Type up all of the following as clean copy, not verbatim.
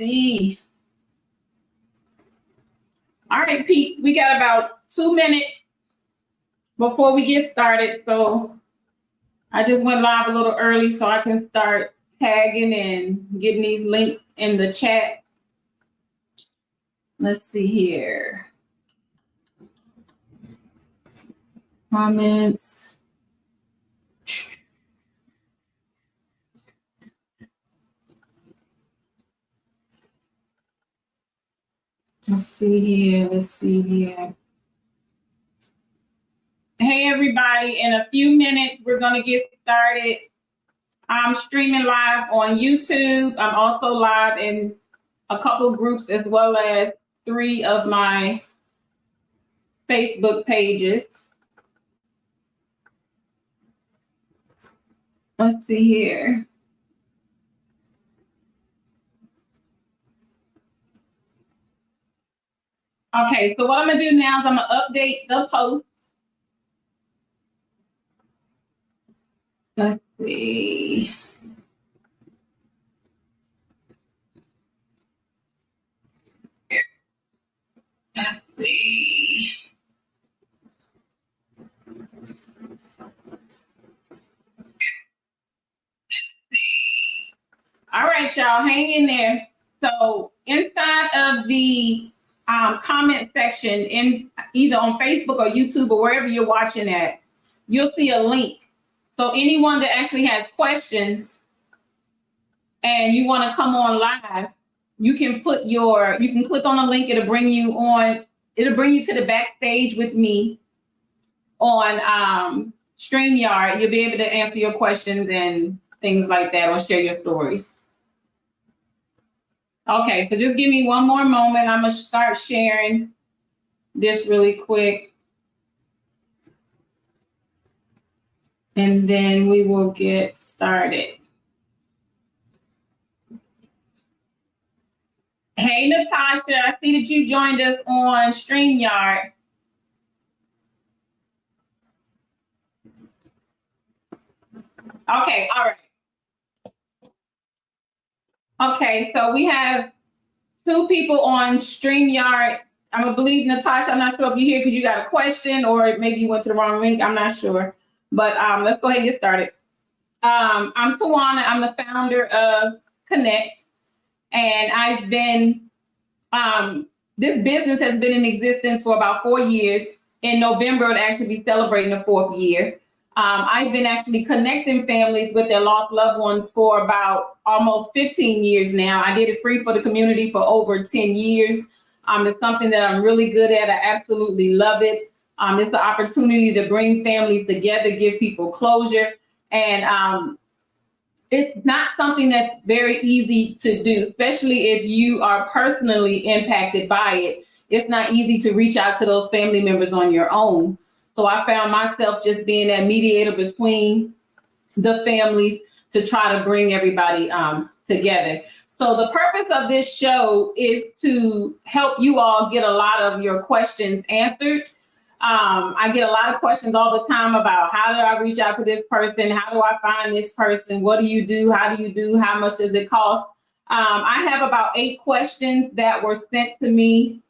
see. All right, Pete, we got about 2 minutes before we get started. So I just went live a little early so I can start tagging and getting these links in the chat. Let's see here. Comments. Let's see here. Hey, everybody. In a few minutes, we're going to get started. I'm streaming live on YouTube. I'm also live in a couple groups as well as 3 of my Facebook pages. Let's see here. Okay, so what I'm going to do now is I'm going to update the post. Let's see. Let's see. All right, y'all, hang in there. So inside of the comment section, in either on Facebook or YouTube or wherever you're watching at, you'll see a link. So anyone that actually has questions and you want to come on live, you can click on a link. It'll bring you to the backstage with me on StreamYard. You'll be able to answer your questions and things like that or share your stories. Okay, so just give me one more moment. I'm going to start sharing this really quick. And then we will get started. Hey, Natasha, I see that you joined us on StreamYard. Okay, all right. Okay, so we have 2 people on StreamYard. I'm gonna believe Natasha. I'm not sure if you're here because you got a question or maybe you went to the wrong link. I'm not sure, but let's go ahead and get started. I'm Tawana. I'm the founder of Connect, and I've been this business has been in existence for about 4 years. In November, it'll actually be celebrating the 4th year. I've been actually connecting families with their lost loved ones for about almost 15 years now. I did it free for the community for over 10 years. It's something that I'm really good at. I absolutely love it. It's the opportunity to bring families together, give people closure. And it's not something that's very easy to do, especially if you are personally impacted by it. It's not easy to reach out to those family members on your own. So I found myself just being that mediator between the families to try to bring everybody together. So the purpose of this show is to help you all get a lot of your questions answered. I get a lot of questions all the time about how do I reach out to this person? How do I find this person? What do you do? How do you do? How much does it cost? I have about 8 questions that were sent to me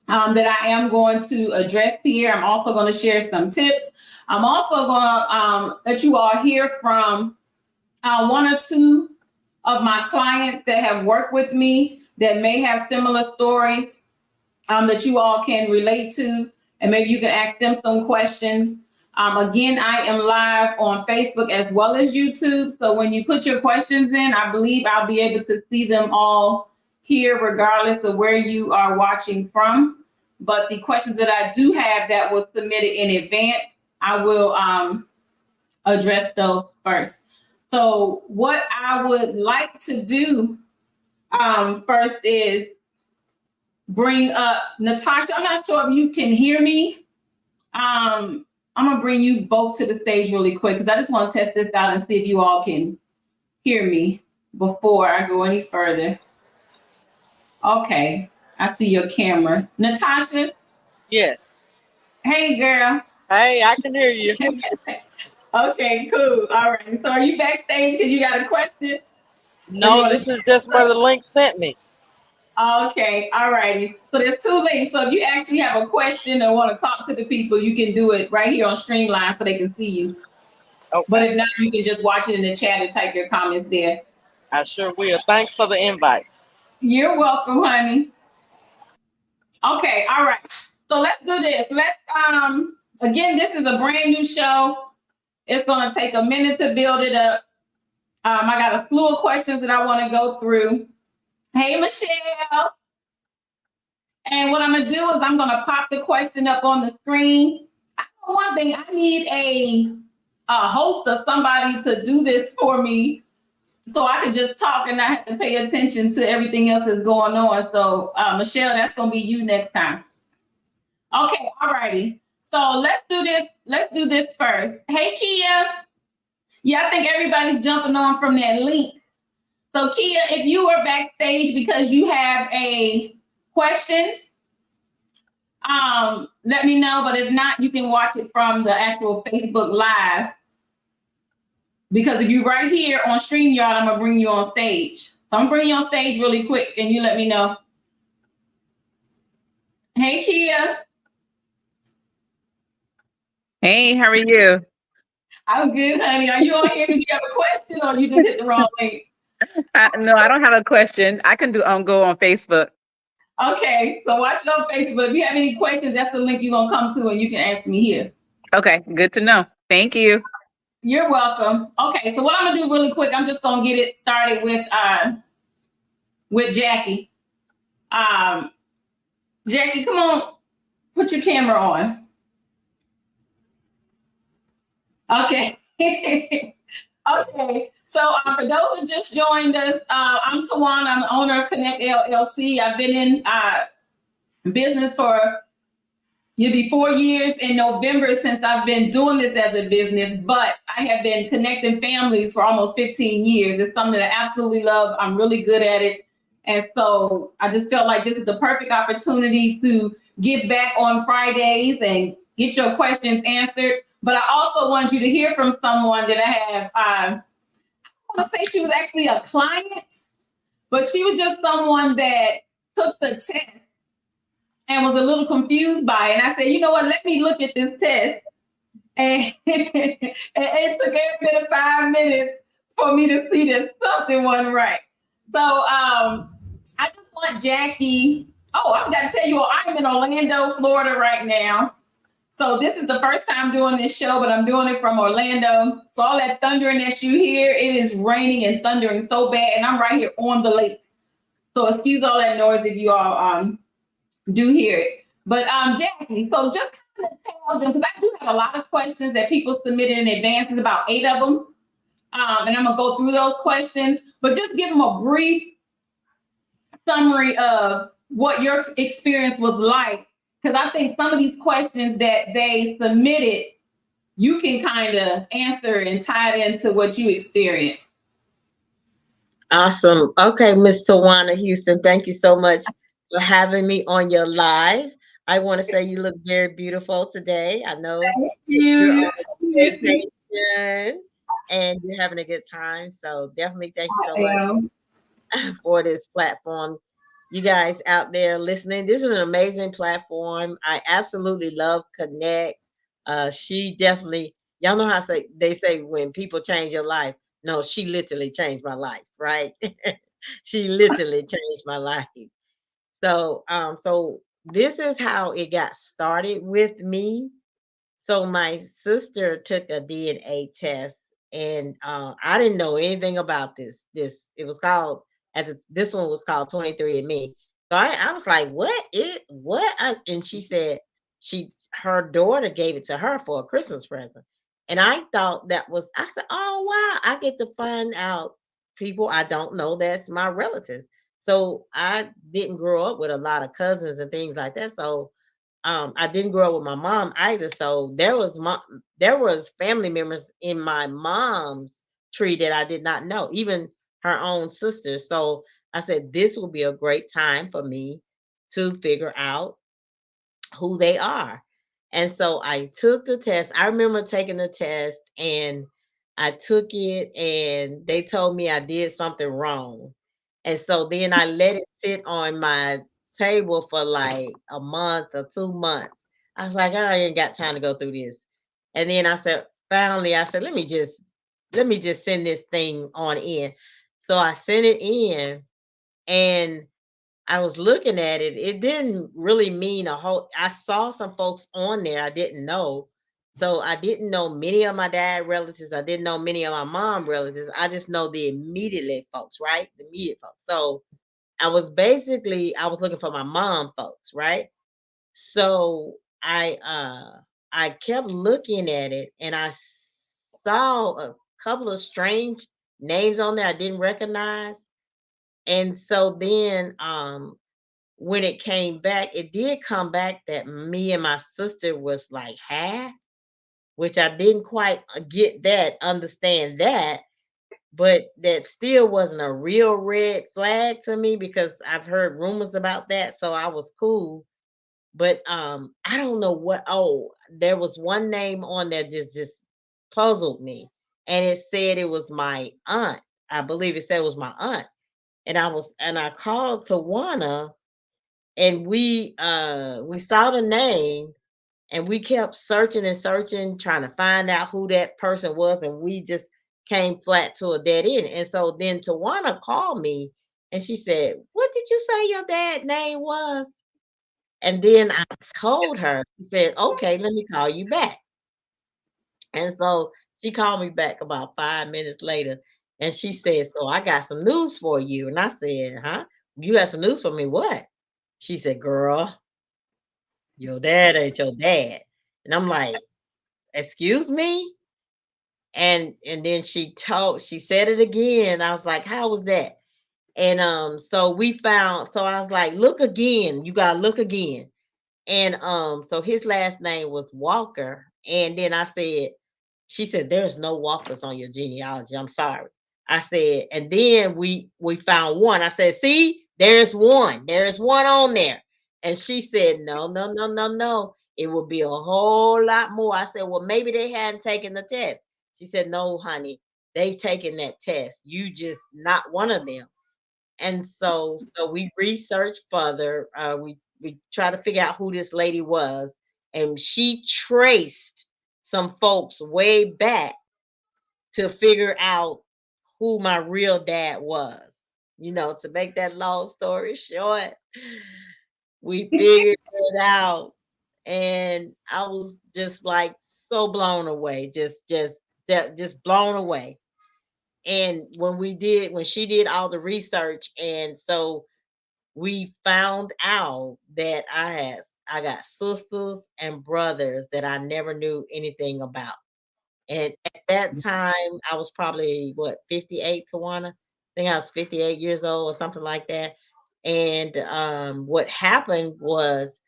that I am going to address here. I'm also going to share some tips. I'm also going to let you all hear from 1 or 2 of my clients that have worked with me that may have similar stories that you all can relate to, and maybe you can ask them some questions. Again, I am live on Facebook as well as YouTube. So when you put your questions in, I believe I'll be able to see them all here regardless of where you are watching from. But the questions that I do have that was submitted in advance, I will address those first. So what I would like to do first is bring up Natasha. I'm not sure if you can hear me. I'm gonna bring you both to the stage really quick because I just want to test this out and see if you all can hear me before I go any further. Okay, I see your camera. Natasha? Yes. Hey, girl. Hey, I can hear you. Okay, cool. All right. So are you backstage because you got a question? No, this is just where the link sent me. Okay, all righty. So there's two links. So if you actually have a question or want to talk to the people, you can do it right here on Streamline so they can see you. But Okay. if not, you can just watch it in the chat and type your comments there. I sure will. Thanks for the invite. You're welcome, honey. Okay, all right. So let's do this. Let's again, this is a brand new show. It's gonna take a minute to build it up. I got a slew of questions that I want to go through. Hey, Michelle. And what I'm gonna do is I'm gonna pop the question up on the screen. I know one thing, I need a host or somebody to do this for me so I can just talk and not have to pay attention to everything else that's going on. So Michelle, that's gonna be you next time. Okay, all righty. So let's do this. Let's do this first. Hey, Kia. Yeah, I think everybody's jumping on from that link. So Kia, if you are backstage because you have a question, let me know. But if not, you can watch it from the actual Facebook Live. Because if you're right here on StreamYard, I'm gonna bring you on stage. So I'm bringing you on stage really quick, and you let me know. Hey, Kia. Hey, how are you? I'm good, honey. Are you on here because you have a question, or you just hit the wrong link? No, I don't have a question. I can do go on Facebook. Okay, so watch it on Facebook. But if you have any questions, that's the link you're gonna come to, and you can ask me here. Okay, good to know. Thank you. You're welcome. Okay, so what I'm gonna do really quick, I'm just gonna get it started with Jackie. Jackie, come on, put your camera on. Okay. Okay. So for those who just joined us, I'm Tawana. I'm the owner of Connect LLC. I've been in business for it'll be 4 years in November since I've been doing this as a business, but I have been connecting families for almost 15 years. It's something that I absolutely love. I'm really good at it. And so I just felt like this is the perfect opportunity to give back on Fridays and get your questions answered. But I also want you to hear from someone that I have. I want to say she was actually a client, but she was just someone that took the test and was a little confused by it. And I said, you know what, let me look at this test. And it took every bit of 5 minutes for me to see that something wasn't right. So I just want Jackie. Oh, I forgot to tell you all, I'm in Orlando, Florida right now. So this is the first time doing this show, but I'm doing it from Orlando. So all that thundering that you hear, it is raining and thundering so bad. And I'm right here on the lake. So excuse all that noise if you all do hear it. But Jackie, so just kind of tell them, because I do have a lot of questions that people submitted in advance. There's about 8 of them. And I'm going to go through those questions, but just give them a brief summary of what your experience was like. Because I think some of these questions that they submitted, you can kind of answer and tie it into what you experienced. Awesome. Okay, Miss Tawana Houston, thank you so much for having me on your live. I want to say you look very beautiful today. I know you're on vacation and you're having a good time. So definitely thank you so much for this platform. You guys out there listening, this is an amazing platform. I absolutely love Connect. She definitely, y'all know how they say when people change your life. No, she literally changed my life, right? She literally changed my life. So this is how it got started with me. So my sister took a DNA test, and I didn't know anything about this. It was called this one was called 23andMe. So I was like, and she said her daughter gave it to her for a Christmas present. And I thought I said, oh wow, I get to find out people I don't know that's my relatives. So I didn't grow up with a lot of cousins and things like that. So I didn't grow up with my mom either. So there was family members in my mom's tree that I did not know, even her own sister. So I said, this will be a great time for me to figure out who they are. And so I took the test. I remember taking the test and I took it and they told me I did something wrong. And so then I let it sit on my table for like a month or 2 months. I was like, I ain't got time to go through this. And then I said, finally, I said, let me just send this thing on in. So I sent it in, and I was looking at it. It didn't really mean a whole. I saw some folks on there I didn't know. So I didn't know many of my dad relatives. I didn't know many of my mom relatives. I just know the immediate folks, right? The immediate folks. So I was looking for my mom folks, right? So I kept looking at it, and I saw a couple of strange names on there I didn't recognize. And so then when it came back, it did come back that me and my sister was like half, which I didn't quite get that, understand that, but that still wasn't a real red flag to me because I've heard rumors about that, so I was cool. But I don't know what. Oh, there was one name on there just puzzled me, and it said it was my aunt. I believe it said it was my aunt, and I called Tawana, and we saw the name, and we kept searching and searching, trying to find out who that person was, and we just came flat to a dead end. And so then Tawana called me, and she said, "What did you say your dad name was?" And then I told her. She said, "Okay, let me call you back." And so she called me back about 5 minutes later, and she said, "So I got some news for you." And I said, "Huh? You got some news for me? What?" She said, "Girl, your dad ain't your dad." And I'm like, "Excuse me?" And then she said it again. I was like, "How was that?" And so I was like, "Look again. You gotta look again." And so his last name was Walker. And then she said, "There's no Walkers on your genealogy. I'm sorry." I said, and then we found one. I said, "See, there's one. There's one on there." And she said, "No, no, no, no, no. It would be a whole lot more." I said, "Well, maybe they hadn't taken the test." She said, "No, honey, they've taken that test. You just not one of them." And so we researched further. We tried to figure out who this lady was, and she traced some folks way back to figure out who my real dad was. To make that long story short, we figured it out, and I was just like so blown away, just blown away. And when she did all the research, and so we found out that I got sisters and brothers that I never knew anything about. And at that time, I was probably what, 58, Tawana? I think I was 58 years old or something like that. And what happened was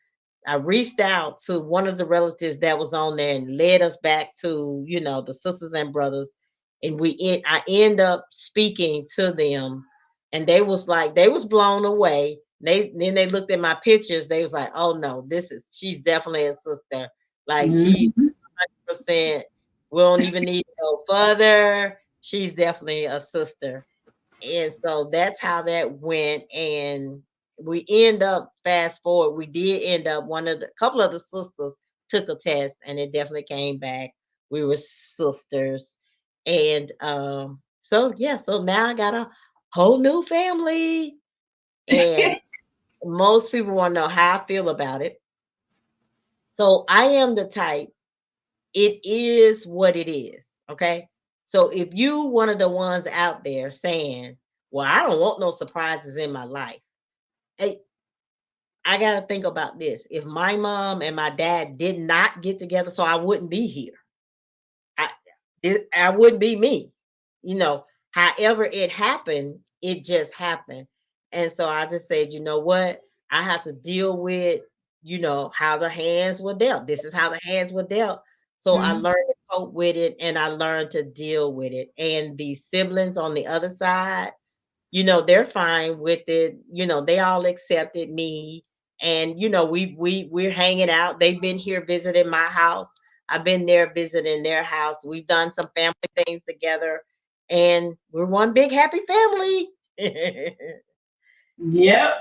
I reached out to one of the relatives that was on there and led us back to, the sisters and brothers. And I end up speaking to them, and they was blown away. They looked at my pictures. They was like, "Oh no, she's definitely a sister. Like she Mhm. 100%. We don't even need to go further. She's definitely a sister." And so that's how that went. And we end up fast forward. We did end up couple of the sisters took a test, and it definitely came back. We were sisters. And so yeah, so now I got a whole new family. And most people want to know how I feel about it. So I am the type, it is what it is. Okay. So if you one of the ones out there saying, "Well, I don't want no surprises in my life," hey, I gotta think about this. If my mom and my dad did not get together, so I wouldn't be here. I I wouldn't be me. You know, However it happened, it just happened. And so I just said, you know what? I have to deal with, how the hands were dealt. This is how the hands were dealt. So I Mhm. learned to cope with it, and I learned to deal with it. And the siblings on the other side, they're fine with it. They all accepted me. And we're hanging out. They've been here visiting my house. I've been there visiting their house. We've done some family things together, and we're one big happy family. Yep.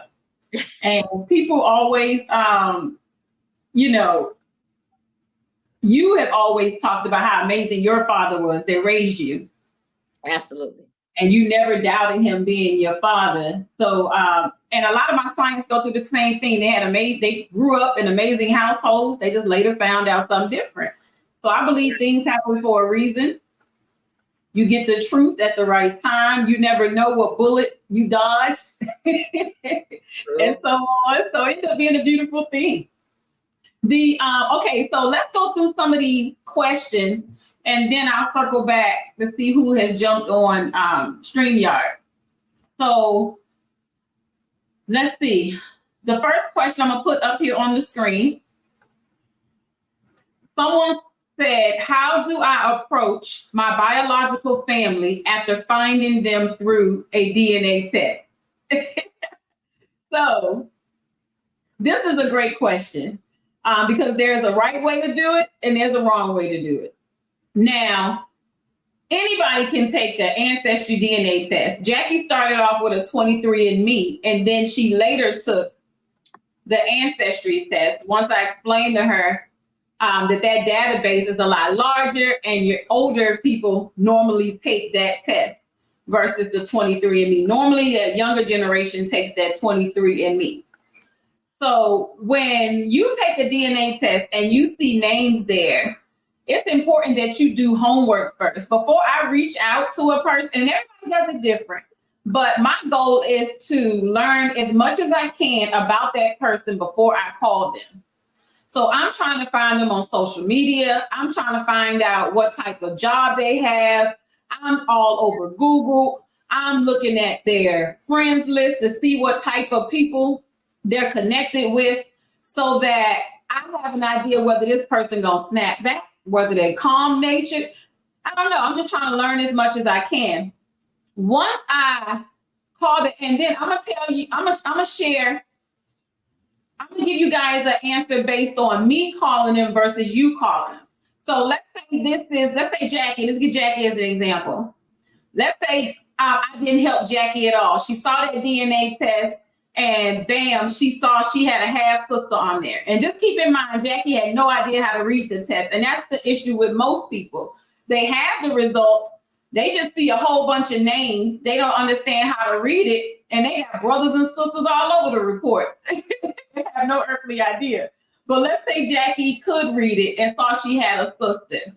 And people always, you know, you have always talked about how amazing your father was that raised you. Absolutely. And you never doubted him being your father. So, and a lot of my clients go through the same thing. They grew up in amazing households. They just later found out something different. So I believe things happen for a reason. You get the truth at the right time. You never know what bullet you dodged, and so on. So it ends up being a beautiful thing. Okay, so let's go through some of these questions, and then I'll circle back to see who has jumped on StreamYard. So let's see. The first question I'm gonna put up here on the screen. Someone said, how do I approach my biological family after finding them through a DNA test? So this is a great question because there's a right way to do it and there's a wrong way to do it. Now, anybody can take an ancestry DNA test. Jackie started off with a 23andMe, and then she later took the ancestry test once I explained to her that database is a lot larger and your older people normally take that test versus the 23andMe. Normally, a younger generation takes that 23andMe. So when you take a DNA test and you see names there, it's important that you do homework first. Before I reach out to a person, and everybody does it different, but my goal is to learn as much as I can about that person before I call them. So I'm trying to find them on social media. I'm trying to find out what type of job they have. I'm all over Google. I'm looking at their friends list to see what type of people they're connected with so that I have an idea whether this person gonna snap back, whether they're calm natured. I don't know. I'm just trying to learn as much as I can. Once I call it, and then I'm gonna tell you, I'm gonna share. I'm gonna give you guys an answer based on me calling them versus you calling them. So let's say Jackie. Let's get Jackie as an example. Let's say I didn't help Jackie at all. She saw that DNA test, and bam, she saw she had a half sister on there. And just keep in mind, Jackie had no idea how to read the test, and that's the issue with most people. They have the results. They just see a whole bunch of names. They don't understand how to read it, and they have brothers and sisters all over the report. They have no earthly idea. But let's say Jackie could read it and saw she had a sister.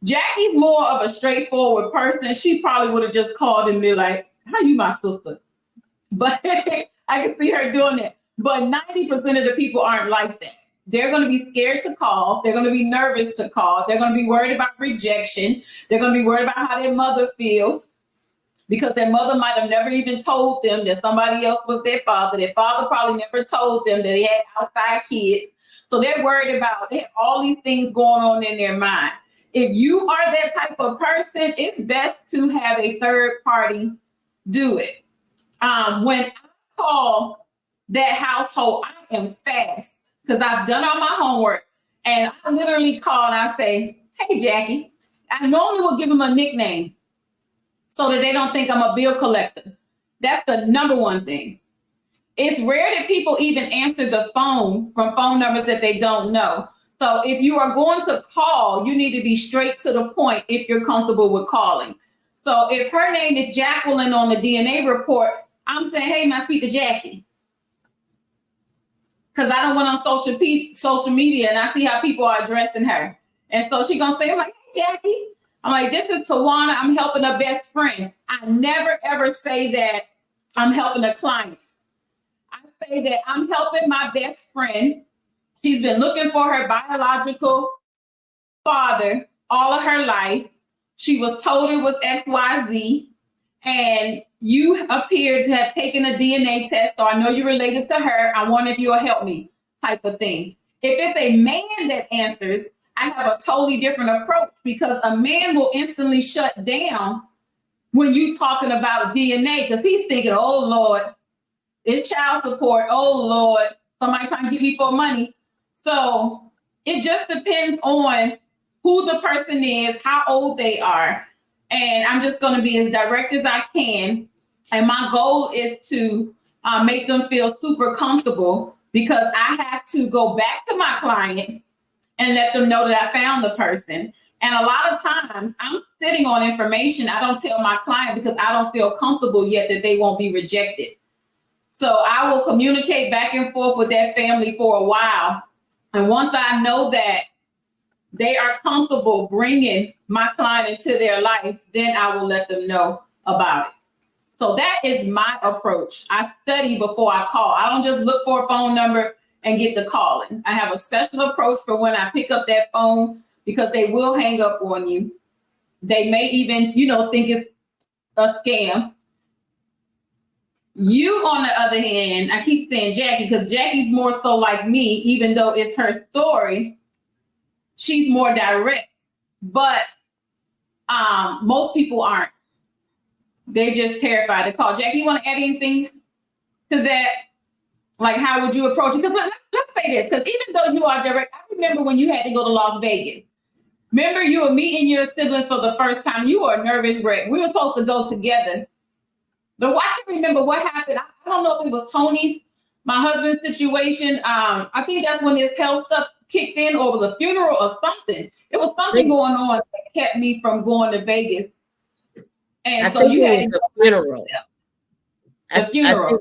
Jackie's more of a straightforward person. She probably would have just called and be like, how you my sister? But I can see her doing it. But 90% of the people aren't like that. They're going to be scared to call. They're going to be nervous to call. They're going to be worried about rejection. They're going to be worried about how their mother feels because their mother might have never even told them that somebody else was their father. Their father probably never told them that he had outside kids. So they're worried about all these things going on in their mind. If you are that type of person, it's best to have a third party do it. When I call that household, I am fast because I've done all my homework, and I literally call and I say, hey, Jackie. I normally will give them a nickname so that they don't think I'm a bill collector. That's the number one thing. It's rare that people even answer the phone from phone numbers that they don't know. So if you are going to call, you need to be straight to the point if you're comfortable with calling. So if her name is Jacqueline on the DNA report, I'm saying, hey, my speak to Jackie. Because I don't went on social media and I see how people are addressing her. And so she's going to say, I'm like, hey, Jackie. I'm like, this is Tawana. I'm helping a best friend. I never, ever say that I'm helping a client. I say that I'm helping my best friend. She's been looking for her biological father all of her life. She was told it was XYZ. And you appeared to have taken a DNA test, so I know you're related to her. I wonder if you'll help me, type of thing. If it's a man that answers, I have a totally different approach because a man will instantly shut down when you talking about DNA because he's thinking, oh, Lord, it's child support. Oh, Lord, somebody trying to get me for money. So it just depends on who the person is, how old they are. And I'm just going to be as direct as I can And my goal is to make them feel super comfortable, because I have to go back to my client and let them know that I found the person. And a lot of times I'm sitting on information I don't tell my client because I don't feel comfortable yet that they won't be rejected. So I will communicate back and forth with that family for a while. And once I know that they are comfortable bringing my client into their life, then I will let them know about it. So that is my approach. I study before I call. I don't just look for a phone number and get to calling. I have a special approach for when I pick up that phone, because they will hang up on you. They may even, think it's a scam. You, on the other hand, I keep saying Jackie, because Jackie's more so like me, even though it's her story, she's more direct. But most people aren't. They're just terrified to call. Jackie, you want to add anything to that? Like, how would you approach it? Because let's say this, because even though you are direct, I remember when you had to go to Las Vegas. Remember, you were meeting your siblings for the first time. You were a nervous wreck. We were supposed to go together. But I can't remember what happened. I don't know if it was Tony's, my husband's situation. I think that's when his health stuff kicked in, or it was a funeral or something. It was something going on that kept me from going to Vegas. And so you had a funeral. The funeral.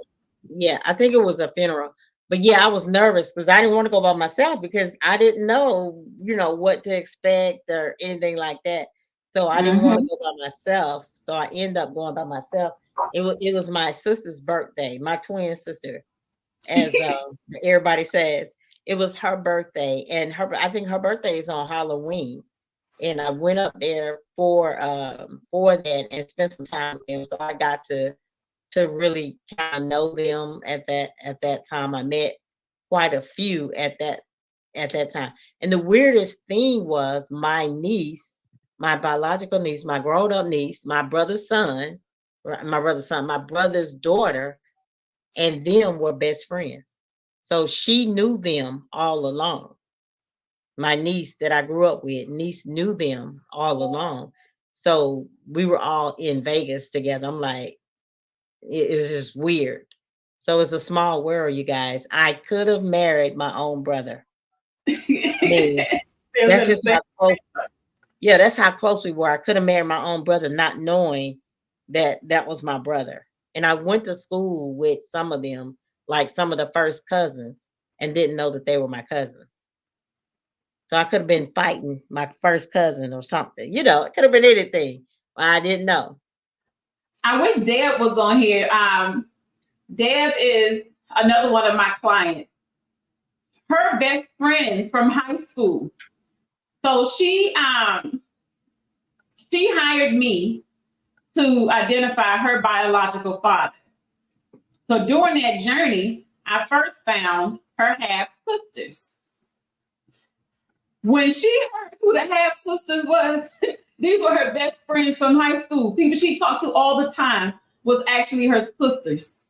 I think it was a funeral. But yeah, I was nervous because I didn't want to go by myself, because I didn't know, what to expect or anything like that. So I didn't want to go by myself. So I ended up going by myself. It was my sister's birthday, my twin sister, as everybody says. It was her birthday, and I think her birthday is on Halloween. And I went up there for that and spent some time with them. So I got to really kind of know them at that time. I met quite a few at that time. And the weirdest thing was my niece, my biological niece, my grown-up niece, my brother's daughter, and them were best friends. So she knew them all along. My niece that I grew up with, knew them all along. So we were all in Vegas together. I'm like, it was just weird. So it's a small world, you guys. I could have married my own brother. That's just how close. Yeah, that's how close we were. I could have married my own brother, not knowing that was my brother. And I went to school with some of them, like some of the first cousins, and didn't know that they were my cousins. So I could have been fighting my first cousin or something. It could have been anything. I didn't know. I wish Deb was on here. Deb is another one of my clients. Her best friends from high school. So she hired me to identify her biological father. So during that journey, I first found her half sisters. When she heard who the half sisters was, these were her best friends from high school. People she talked to all the time was actually her sisters.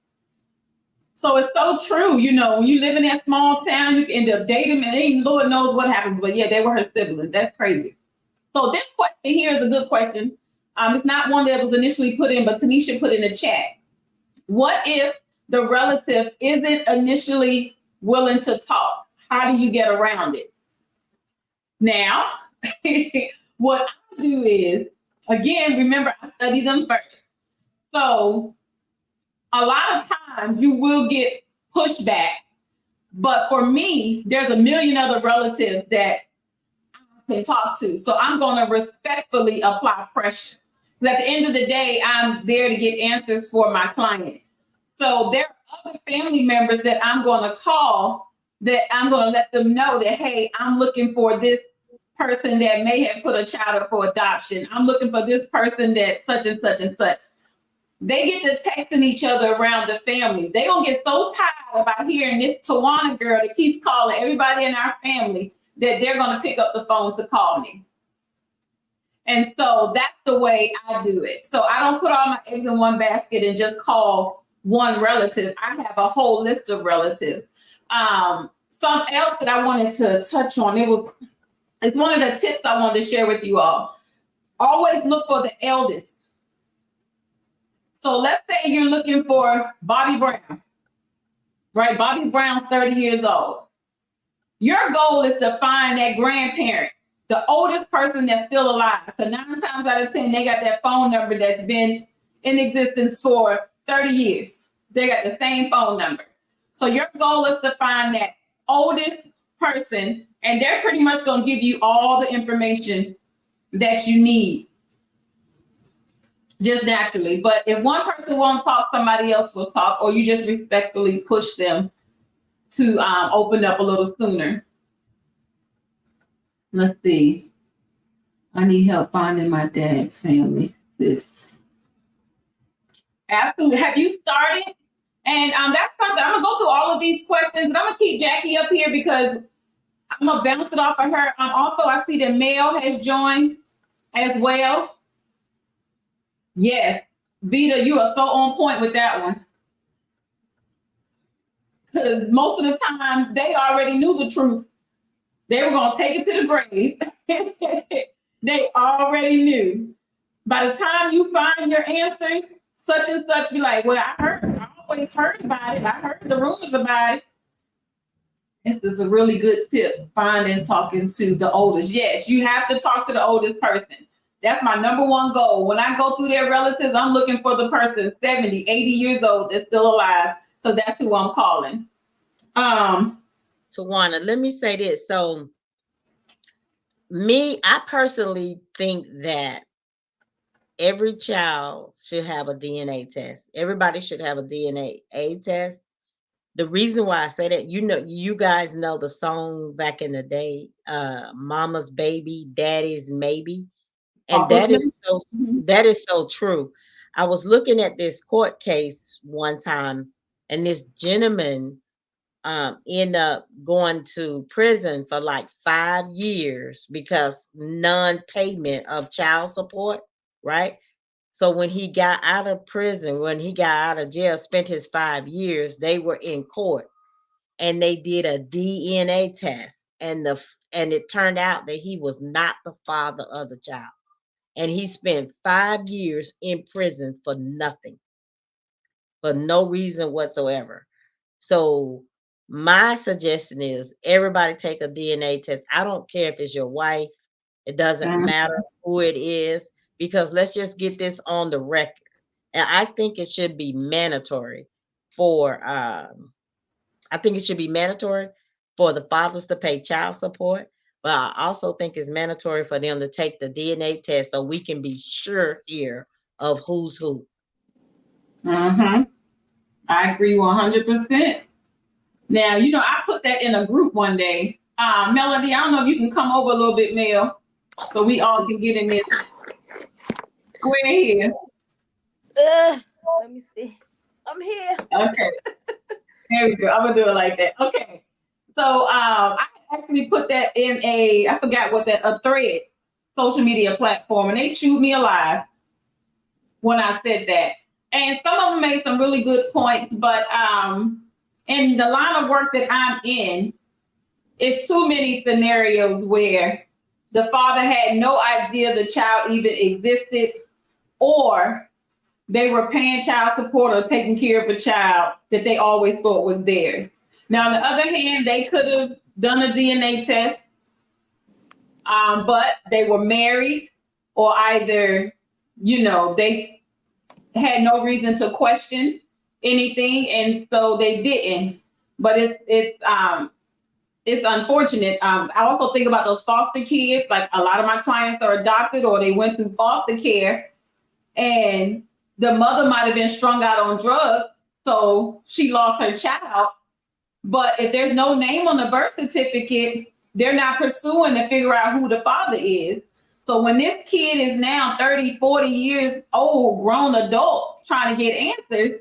So it's so true. When you live in that small town, you can end up dating them, and ain't Lord knows what happens. But yeah, they were her siblings. That's crazy. So this question here is a good question. It's not one that was initially put in, but Tanisha put in the chat. What if the relative isn't initially willing to talk? How do you get around it? Now, what I do is, again, remember, I study them first. So a lot of times you will get pushback. But for me, there's a million other relatives that I can talk to. So I'm going to respectfully apply pressure. Because at the end of the day, I'm there to get answers for my client. So there are other family members that I'm going to call, that I'm going to let them know that, hey, I'm looking for this person that may have put a child up for adoption. I'm looking for this person that such and such and such. They get to texting each other around the family. They gonna get so tired about hearing this Tawana girl that keeps calling everybody in our family that they're gonna pick up the phone to call me. And so that's the way I do it. So I don't put all my eggs in one basket and just call one relative. I have a whole list of relatives. Something else that I wanted to touch on, it's one of the tips I wanted to share with you all. Always look for the eldest. So let's say you're looking for Bobby Brown, right? Bobby Brown's 30 years old. Your goal is to find that grandparent, the oldest person that's still alive. Because 9 times out of 10, they got that phone number that's been in existence for 30 years. They got the same phone number. So your goal is to find that oldest person, and they're pretty much going to give you all the information that you need, just naturally. But if one person won't talk, somebody else will talk, or you just respectfully push them to open up a little sooner. Let's see. I need help finding my dad's family. This. Absolutely. Have you started? And that's something. I'm gonna go through all of these questions, and I'm gonna keep Jackie up here because I'm gonna bounce it off of her. Also, I see that Mel has joined as well. Yes, Vita, you are so on point with that one. Because most of the time, they already knew the truth. They were gonna take it to the grave. They already knew. By the time you find your answers, such and such, be like, well, I always heard about it. I heard the rumors about it. This is a really good tip, finding, talking to the oldest. Yes, you have to talk to the oldest person. That's my number one goal. When I go through their relatives, I'm looking for the person 70, 80 years old that's still alive. So that's who I'm calling. Tawana, let me say this. So I personally think that every child should have a DNA test. Everybody should have a DNA test. The reason why I say that, you guys know the song back in the day, Mama's Baby, Daddy's Maybe. And that is so true. I was looking at this court case one time, and this gentleman ended up going to prison for like 5 years because non-payment of child support, right? So when he got out of prison, when he got out of jail, spent his 5 years, they were in court and they did a DNA test, and it turned out that he was not the father of the child. And he spent 5 years in prison for nothing, for no reason whatsoever. So my suggestion is everybody take a DNA test. I don't care if it's your wife. It doesn't matter who it is, because let's just get this on the record. And I think it should be mandatory for the fathers to pay child support. But I also think it's mandatory for them to take the DNA test so we can be sure here of who's who. I agree 100%. Now, I put that in a group one day. Melody, I don't know if you can come over a little bit, Mel, so we all can get in this square here. Let me see. I'm here. Okay. There we go. I'm going to do it like that. Okay. So I actually put that in I forgot what a thread, social media platform, and they chewed me alive when I said that. And some of them made some really good points, but in the line of work that I'm in, it's too many scenarios where the father had no idea the child even existed, or they were paying child support or taking care of a child that they always thought was theirs. Now, on the other hand, they could have done a DNA test, but they were married, or either, they had no reason to question anything, and so they didn't. But it's unfortunate. I also think about those foster kids. Like, a lot of my clients are adopted, or they went through foster care, and the mother might have been strung out on drugs, so she lost her child. But if there's no name on the birth certificate, they're not pursuing to figure out who the father is. So when this kid is now 30, 40 years old, grown adult, trying to get answers,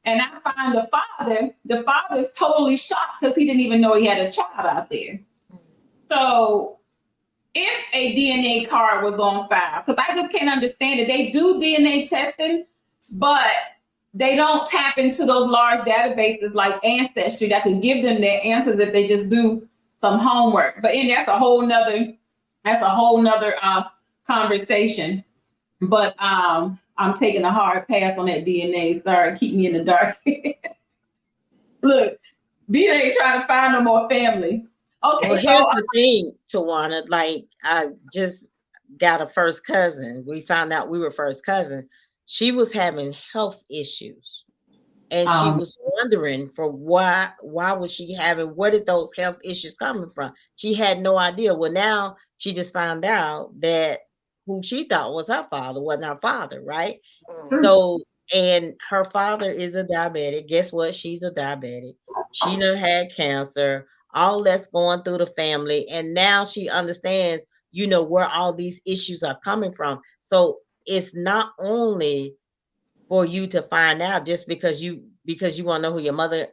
and I find the father's totally shocked because he didn't even know he had a child out there. So if a DNA card was on file, because I just can't understand it. They do DNA testing, but they don't tap into those large databases like Ancestry that could give them their answers if they just do some homework. But that's a whole nother conversation. But I'm taking a hard pass on that DNA. Sorry, keep me in the dark. Look, Vita ain't trying to find no more family. Okay, Well, here's the thing, Tawana. Like, I just got a first cousin. We found out we were first cousins. She was having health issues, and she was wondering for why was she having, where did those health issues coming from? She had no idea. Well, now she just found out that who she thought was her father wasn't her father, right? So, and her father is a diabetic. Guess what? She's a diabetic. She done had cancer. All that's going through the family, and now she understands, where all these issues are coming from. So it's not only for you to find out just because you want to know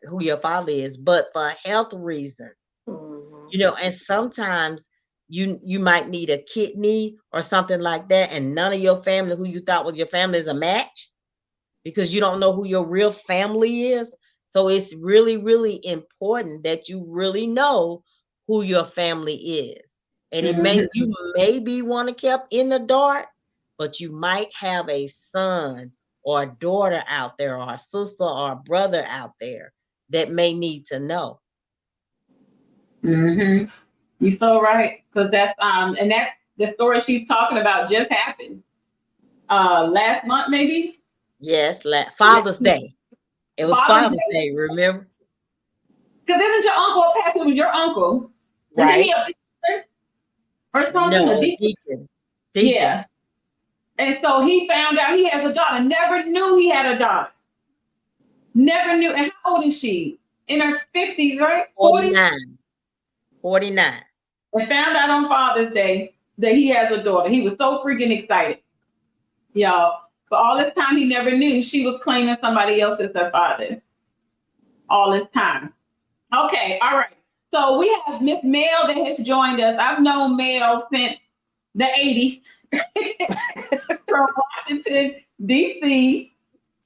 who your father is, but for health reasons. And sometimes you might need a kidney or something like that, and none of your family who you thought was your family is a match because you don't know who your real family is. So it's really, really important that you really know who your family is. And you maybe want to kept in the dark, but you might have a son or a daughter out there, or a sister or a brother out there that may need to know. You're so right, because that's the story she's talking about just happened last month, maybe. Yes, Father's Day. It was Father's Day, remember? Because isn't your uncle a pastor? It was your uncle, Right? Isn't he a pastor or something? No, A deacon? deacon. Yeah. And so he found out he has a daughter. Never knew he had a daughter. Never knew. And how old is she? In her 50s, right? 49. And found out on Father's Day that he has a daughter. He was so freaking excited, y'all. But all this time, he never knew she was claiming somebody else as her father. All this time. Okay, all right. So we have Miss Mel that has joined us. I've known Mel since the 80s from Washington, D.C.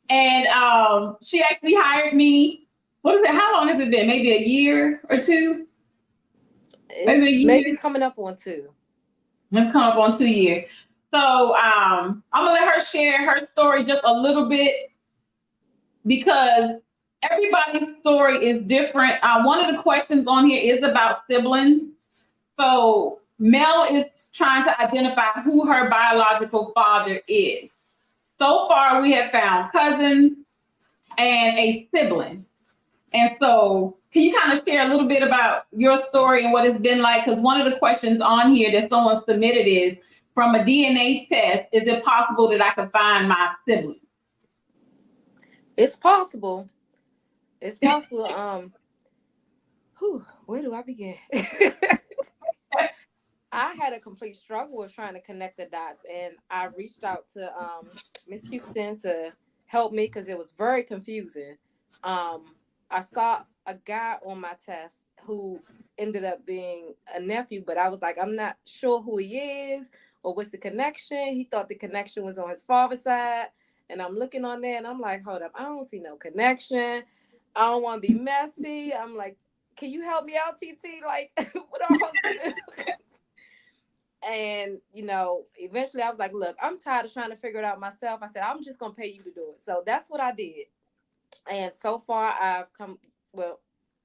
And she actually hired me. What is it? How long has it been? Maybe a year or two? Maybe coming up on 2. I'm coming up on 2 years. So I'm gonna let her share her story just a little bit because everybody's story is different. One of the questions on here is about siblings. So Mel is trying to identify who her biological father is. So far, we have found cousins and a sibling. And so can you kind of share a little bit about your story and what it's been like? Because one of the questions on here that someone submitted is, from a DNA test, is it possible that I can find my siblings? It's possible. It's possible. Where do I begin? I had a complete struggle with trying to connect the dots, and I reached out to Miss Houston to help me because it was very confusing. I saw a guy on my test who ended up being a nephew, but I was like, I'm not sure who he is or what's the connection. He thought the connection was on his father's side, and I'm looking on there, and I'm like, hold up, I don't see no connection. I don't want to be messy. I'm like, can you help me out, TT? Like, what am I supposed to do? And, eventually I was like, look, I'm tired of trying to figure it out myself. I said, I'm just going to pay you to do it. So that's what I did. And so far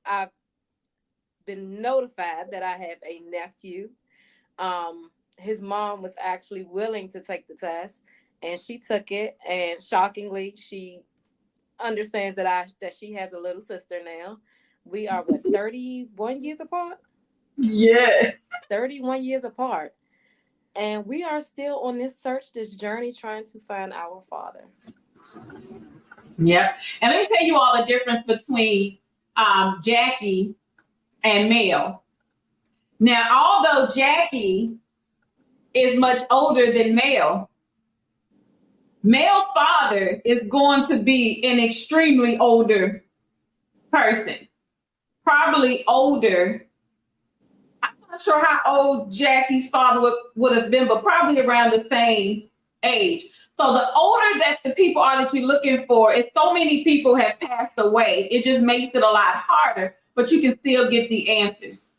I've been notified that I have a nephew. His mom was actually willing to take the test, and she took it. And shockingly, she understands that she has a little sister now. We are 31 years apart? Yes. 31 years apart. And we are still on this search, this journey, trying to find our father. Yep. And let me tell you all the difference between Jackie and Mel. Now, although Jackie is much older than Mel, Mel's father is going to be an extremely older person. Probably older. I'm not sure how old Jackie's father would have been, but probably around the same age. So the older that the people are that you're looking for, is so many people have passed away. It just makes it a lot harder, but you can still get the answers.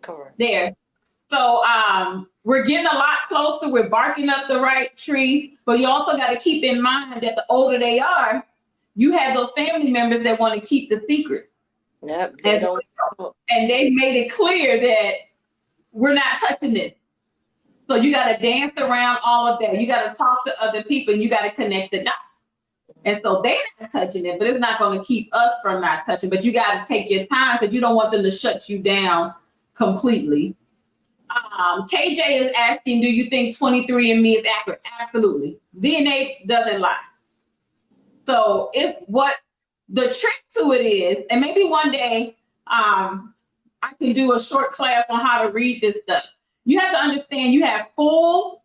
Correct. There. So we're getting a lot closer. We're barking up the right tree, but you also got to keep in mind that the older they are, you have those family members that want to keep the secret. Yep. And they've made it clear that we're not touching this. So you got to dance around all of that. You got to talk to other people and you got to connect the dots. And so they're not touching it, but it's not going to keep us from not touching. But you got to take your time because you don't want them to shut you down completely. KJ is asking, do you think 23andMe is accurate? Absolutely. DNA doesn't lie. So it's what the trick to it is, and maybe one day I can do a short class on how to read this stuff. You have to understand you have full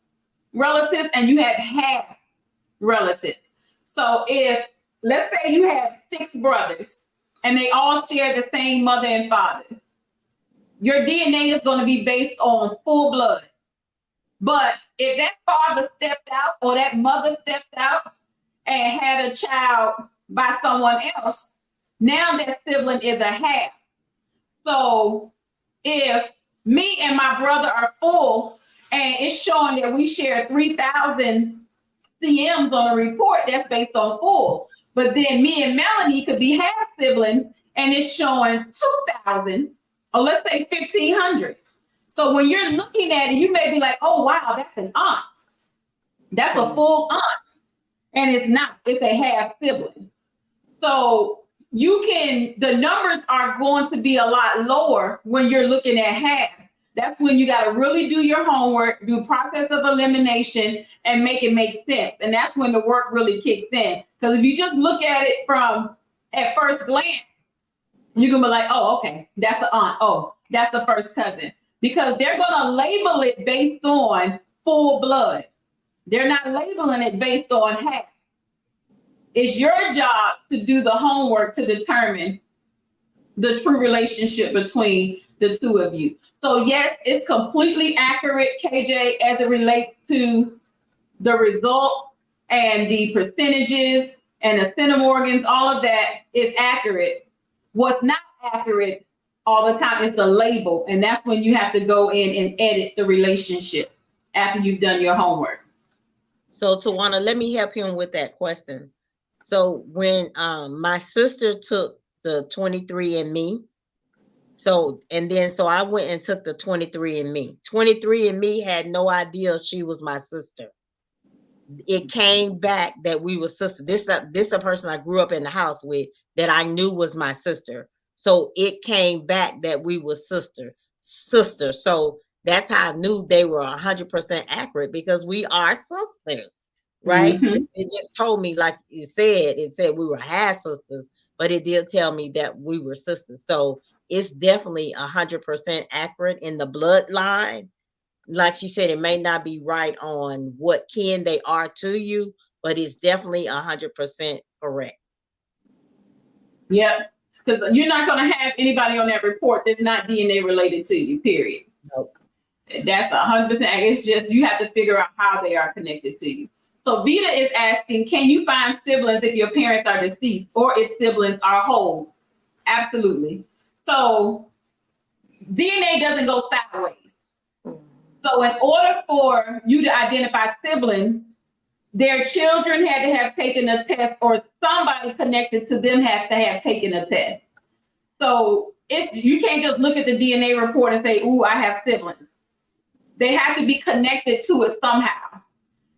relatives and you have half relatives. So if, let's say you have 6 brothers and they all share the same mother and father, your DNA is going to be based on full blood. But if that father stepped out or that mother stepped out and had a child by someone else, now that sibling is a half. So if me and my brother are full and it's showing that we share 3,000 CMs on a report, that's based on full. But then me and Melanie could be half siblings and it's showing 2,000 or let's say 1,500. So when you're looking at it, you may be like, oh, wow, that's an aunt. That's a full aunt. And it's not, it's a half sibling. So the numbers are going to be a lot lower when you're looking at half. That's when you got to really do your homework, do process of elimination, and make it make sense. And that's when the work really kicks in. Because if you just look at it from at first glance, you can be like, oh, okay, that's an aunt. Oh, that's the first cousin. Because they're going to label it based on full blood. They're not labeling it based on half. It's your job to do the homework to determine the true relationship between the two of you. So yes, it's completely accurate, KJ, as it relates to the result and the percentages and the centimorgans, all of that is accurate. What's not accurate all the time is the label. And that's when you have to go in and edit the relationship after you've done your homework. So Tawana, let me help him with that question. So when my sister took the 23andMe, so I went and took the 23andMe. 23andMe had no idea she was my sister. It came back that we were sisters. This a person I grew up in the house with that I knew was my sister. So it came back that we were sister. So that's how I knew they were 100% accurate because we are sisters, right? Mm-hmm. It just told me, like it said we were half sisters, but it did tell me that we were sisters. So it's definitely 100% accurate in the bloodline. Like she said, it may not be right on what kin they are to you, but it's definitely 100% correct. Yeah, because you're not going to have anybody on that report that's not DNA related to you, period. Nope. That's 100%. It's just you have to figure out how they are connected to you. So Vita is asking, can you find siblings if your parents are deceased or if siblings are whole? Absolutely. So DNA doesn't go sideways. So in order for you to identify siblings, their children had to have taken a test or somebody connected to them have to have taken a test. So you can't just look at the DNA report and say, ooh, I have siblings. They have to be connected to it somehow.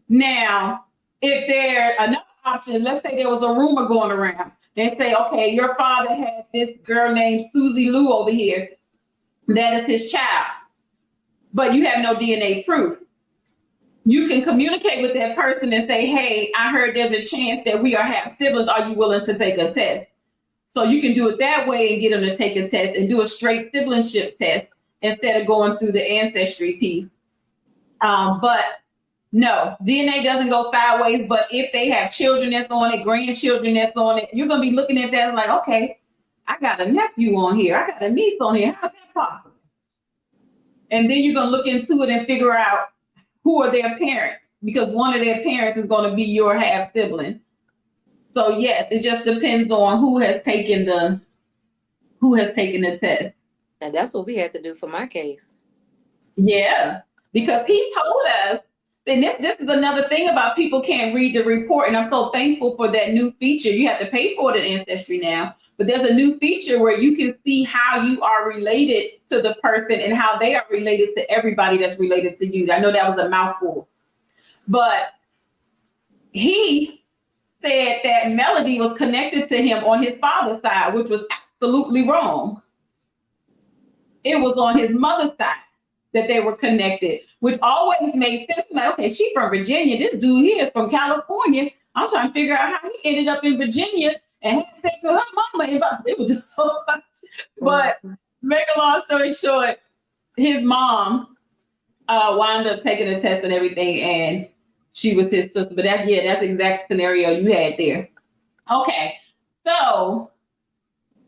Now, if there's another option, let's say there was a rumor going around. They say, okay, your father had this girl named Susie Lou over here. That is his child. But you have no DNA proof. You can communicate with that person and say, hey, I heard there's a chance that we are half siblings. Are you willing to take a test? So you can do it that way and get them to take a test and do a straight siblingship test instead of going through the ancestry piece. But no, DNA doesn't go sideways. But if they have children that's on it, grandchildren that's on it, you're going to be looking at that and like, okay, I got a nephew on here. I got a niece on here. How's that possible? And then you're going to look into it and figure out who are their parents, because one of their parents is going to be your half sibling. So yes, it just depends on who has taken the test. And that's what we had to do for my case. Yeah, because he told us, and this is another thing about people can't read the report, and I'm so thankful for that new feature. You have to pay for it in Ancestry now, but there's a new feature where you can see how you are related to the person and how they are related to everybody that's related to you. I know that was a mouthful, but he said that Melody was connected to him on his father's side, which was absolutely wrong. It was on his mother's side that they were connected, which always made sense. Like, okay, she's from Virginia. This dude here is from California. I'm trying to figure out how he ended up in Virginia and had sex with her mama. It was just so much. But make a long story short, his mom wound up taking a test and everything, and she was his sister. But that's the exact scenario you had there. Okay, so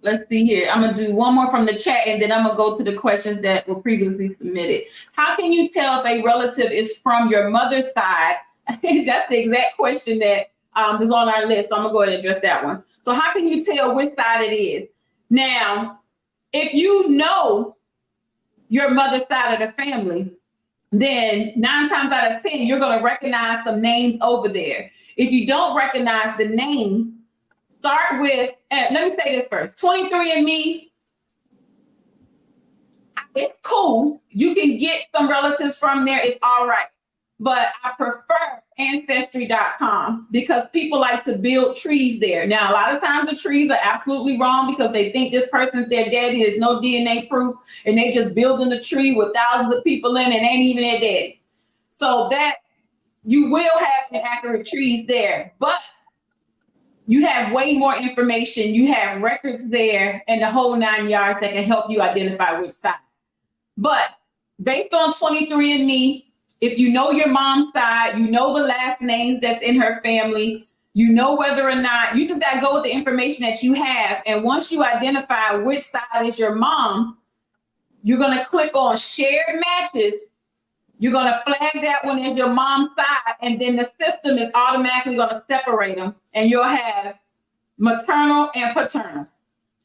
let's see here. I'm going to do one more from the chat, and then I'm going to go to the questions that were previously submitted. How can you tell if a relative is from your mother's side? That's the exact question that is on our list. So I'm going to go ahead and address that one. So how can you tell which side it is? Now, if you know your mother's side of the family, then 9 times out of 10, you're going to recognize some names over there. If you don't recognize the names, start with, let me say this first, 23andMe, it's cool. You can get some relatives from there. It's all right. But I prefer Ancestry.com because people like to build trees there. Now, a lot of times the trees are absolutely wrong because they think this person's their daddy. There's no DNA proof, and they just building a tree with thousands of people in it and ain't even their daddy. So that you will have inaccurate trees there, but you have way more information. You have records there and the whole 9 yards that can help you identify which side. But based on 23andMe, if you know your mom's side, you know the last names that's in her family, you know whether or not, you just got to go with the information that you have. And once you identify which side is your mom's, you're going to click on shared matches. You're going to flag that one as your mom's side, and then the system is automatically going to separate them, and you'll have maternal and paternal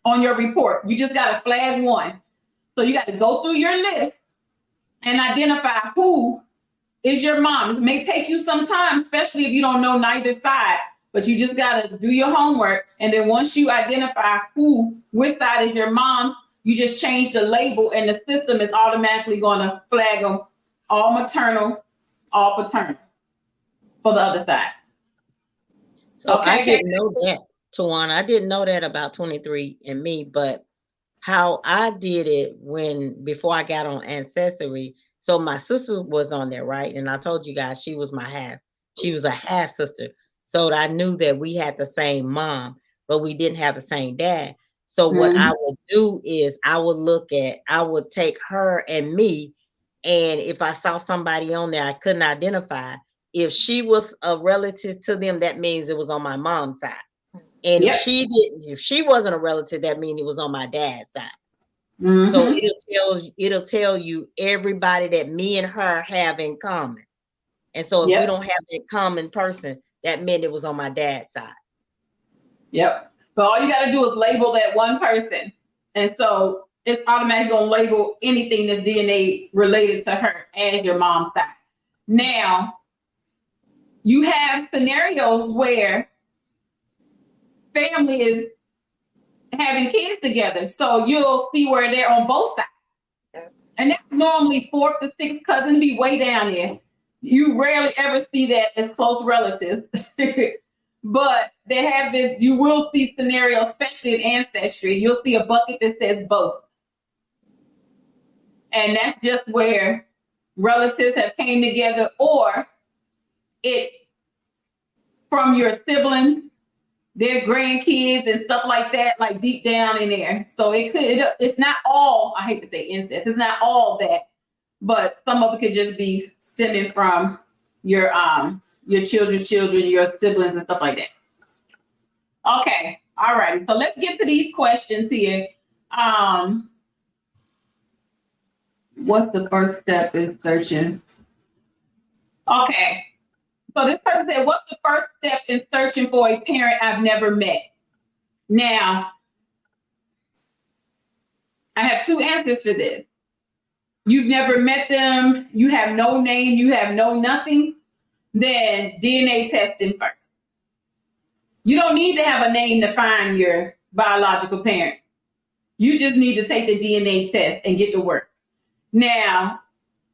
on your report. You just got to flag one. So you got to go through your list and identify who is your mom. It may take you some time, especially if you don't know neither side, but you just got to do your homework. And then once you identify which side is your mom's, you just change the label, and the system is automatically going to flag them all maternal, all paternal for the other side. So okay, I didn't know that, Tawana. I didn't know that about 23andMe, but how I did it before I got on Ancestry. So my sister was on there, right? And I told you guys she was a half sister. So I knew that we had the same mom, but we didn't have the same dad. So what I would do is I would take her and me, and if I saw somebody on there I couldn't identify, if she was a relative to them, that means it was on my mom's side. And if she wasn't a relative, that means it was on my dad's side. So it'll tell you everybody that me and her have in common. And so if we don't have that common person, that meant it was on my dad's side. Yep. But all you got to do is label that one person. And so it's automatically going to label anything that's DNA related to her as your mom's side. Now, you have scenarios where family is having kids together. So you'll see where they're on both sides. Yep. And that's normally 4th to 6th cousin, be way down there. You rarely ever see that as close relatives. But you will see scenarios, especially in Ancestry, you'll see a bucket that says both. And that's just where relatives have came together, or it's from your siblings, their grandkids and stuff like that, like deep down in there. So it's not all, I hate to say incest, it's not all that, but some of it could just be stemming from your children's children, your siblings and stuff like that. Okay, all righty. So let's get to these questions here. What's the first step in searching? Okay. So this person said, what's the first step in searching for a parent I've never met? Now, I have 2 answers for this. you've never met them, you have no name, you have no nothing, then DNA testing first. You don't need to have a name to find your biological parent. You just need to take the DNA test and get to work. Now,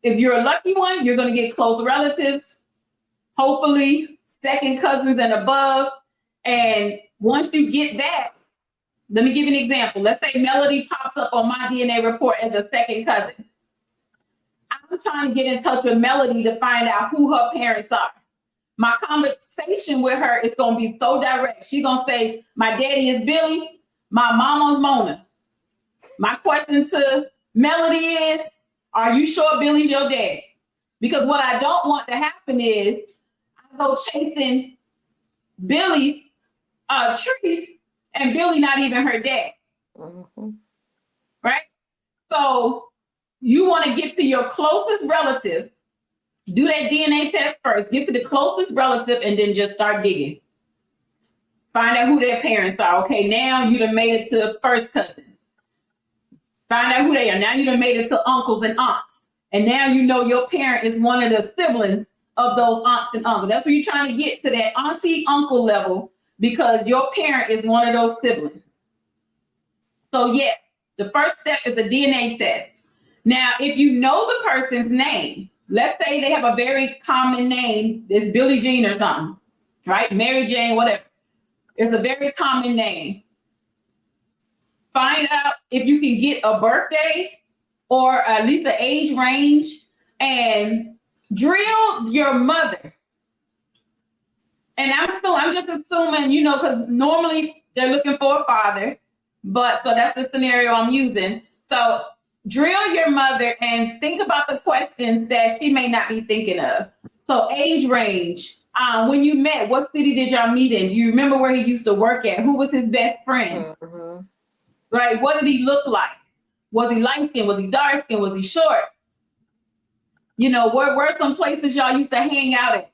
if you're a lucky one, you're going to get close relatives, hopefully second cousins and above. And once you get that, let me give you an example. Let's say Melody pops up on my DNA report as a second cousin. I'm trying to get in touch with Melody to find out who her parents are. My conversation with her is going to be so direct. She's going to say, my daddy is Billy, my mama's Mona. My question to Melody is, are you sure Billy's your dad? Because what I don't want to happen is I go chasing Billy's tree and Billy not even her dad. Mm-hmm. Right? So you want to get to your closest relative, do that DNA test first, get to the closest relative, and then just start digging. Find out who their parents are. Okay, now you done made it to first cousin. Find out who they are. Now you done made it to uncles and aunts. And now you know your parent is one of the siblings of those aunts and uncles. That's where you're trying to get to that auntie uncle level because your parent is one of those siblings. So yeah, the first step is the DNA test. Now, if you know the person's name, let's say they have a very common name, it's Billie Jean or something, right? Mary Jane, whatever. It's a very common name. Find out if you can get a birthday or at least an age range and drill your mother. And I'm just assuming, you know, because normally they're looking for a father, but so that's the scenario I'm using. So drill your mother and think about the questions that she may not be thinking of. So age range, when you met, what city did y'all meet in? Do you remember where he used to work at? Who was his best friend? Mm-hmm. Right? What did he look like? Was he light skinned? Was he dark skinned? Was he short? You know, where were some places y'all used to hang out at?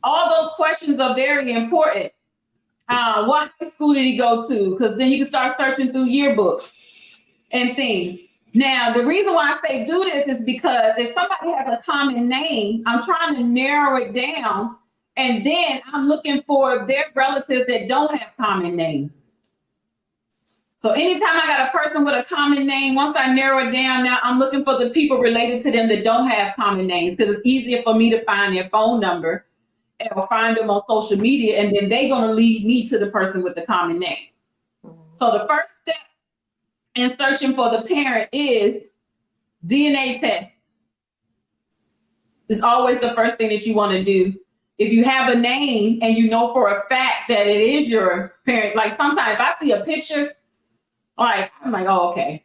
All those questions are very important. What high school did he go to? Because then you can start searching through yearbooks and things. Now, the reason why I say do this is because if somebody has a common name, I'm trying to narrow it down, and then I'm looking for their relatives that don't have common names. So anytime I got a person with a common name, once I narrow it down, now I'm looking for the people related to them that don't have common names because it's easier for me to find their phone number or find them on social media, and then they're going to lead me to the person with the common name. Mm-hmm. So the first step in searching for the parent is DNA test. It's always the first thing that you want to do. If you have a name and you know for a fact that it is your parent, like sometimes if I see a picture, I'm like, oh, okay.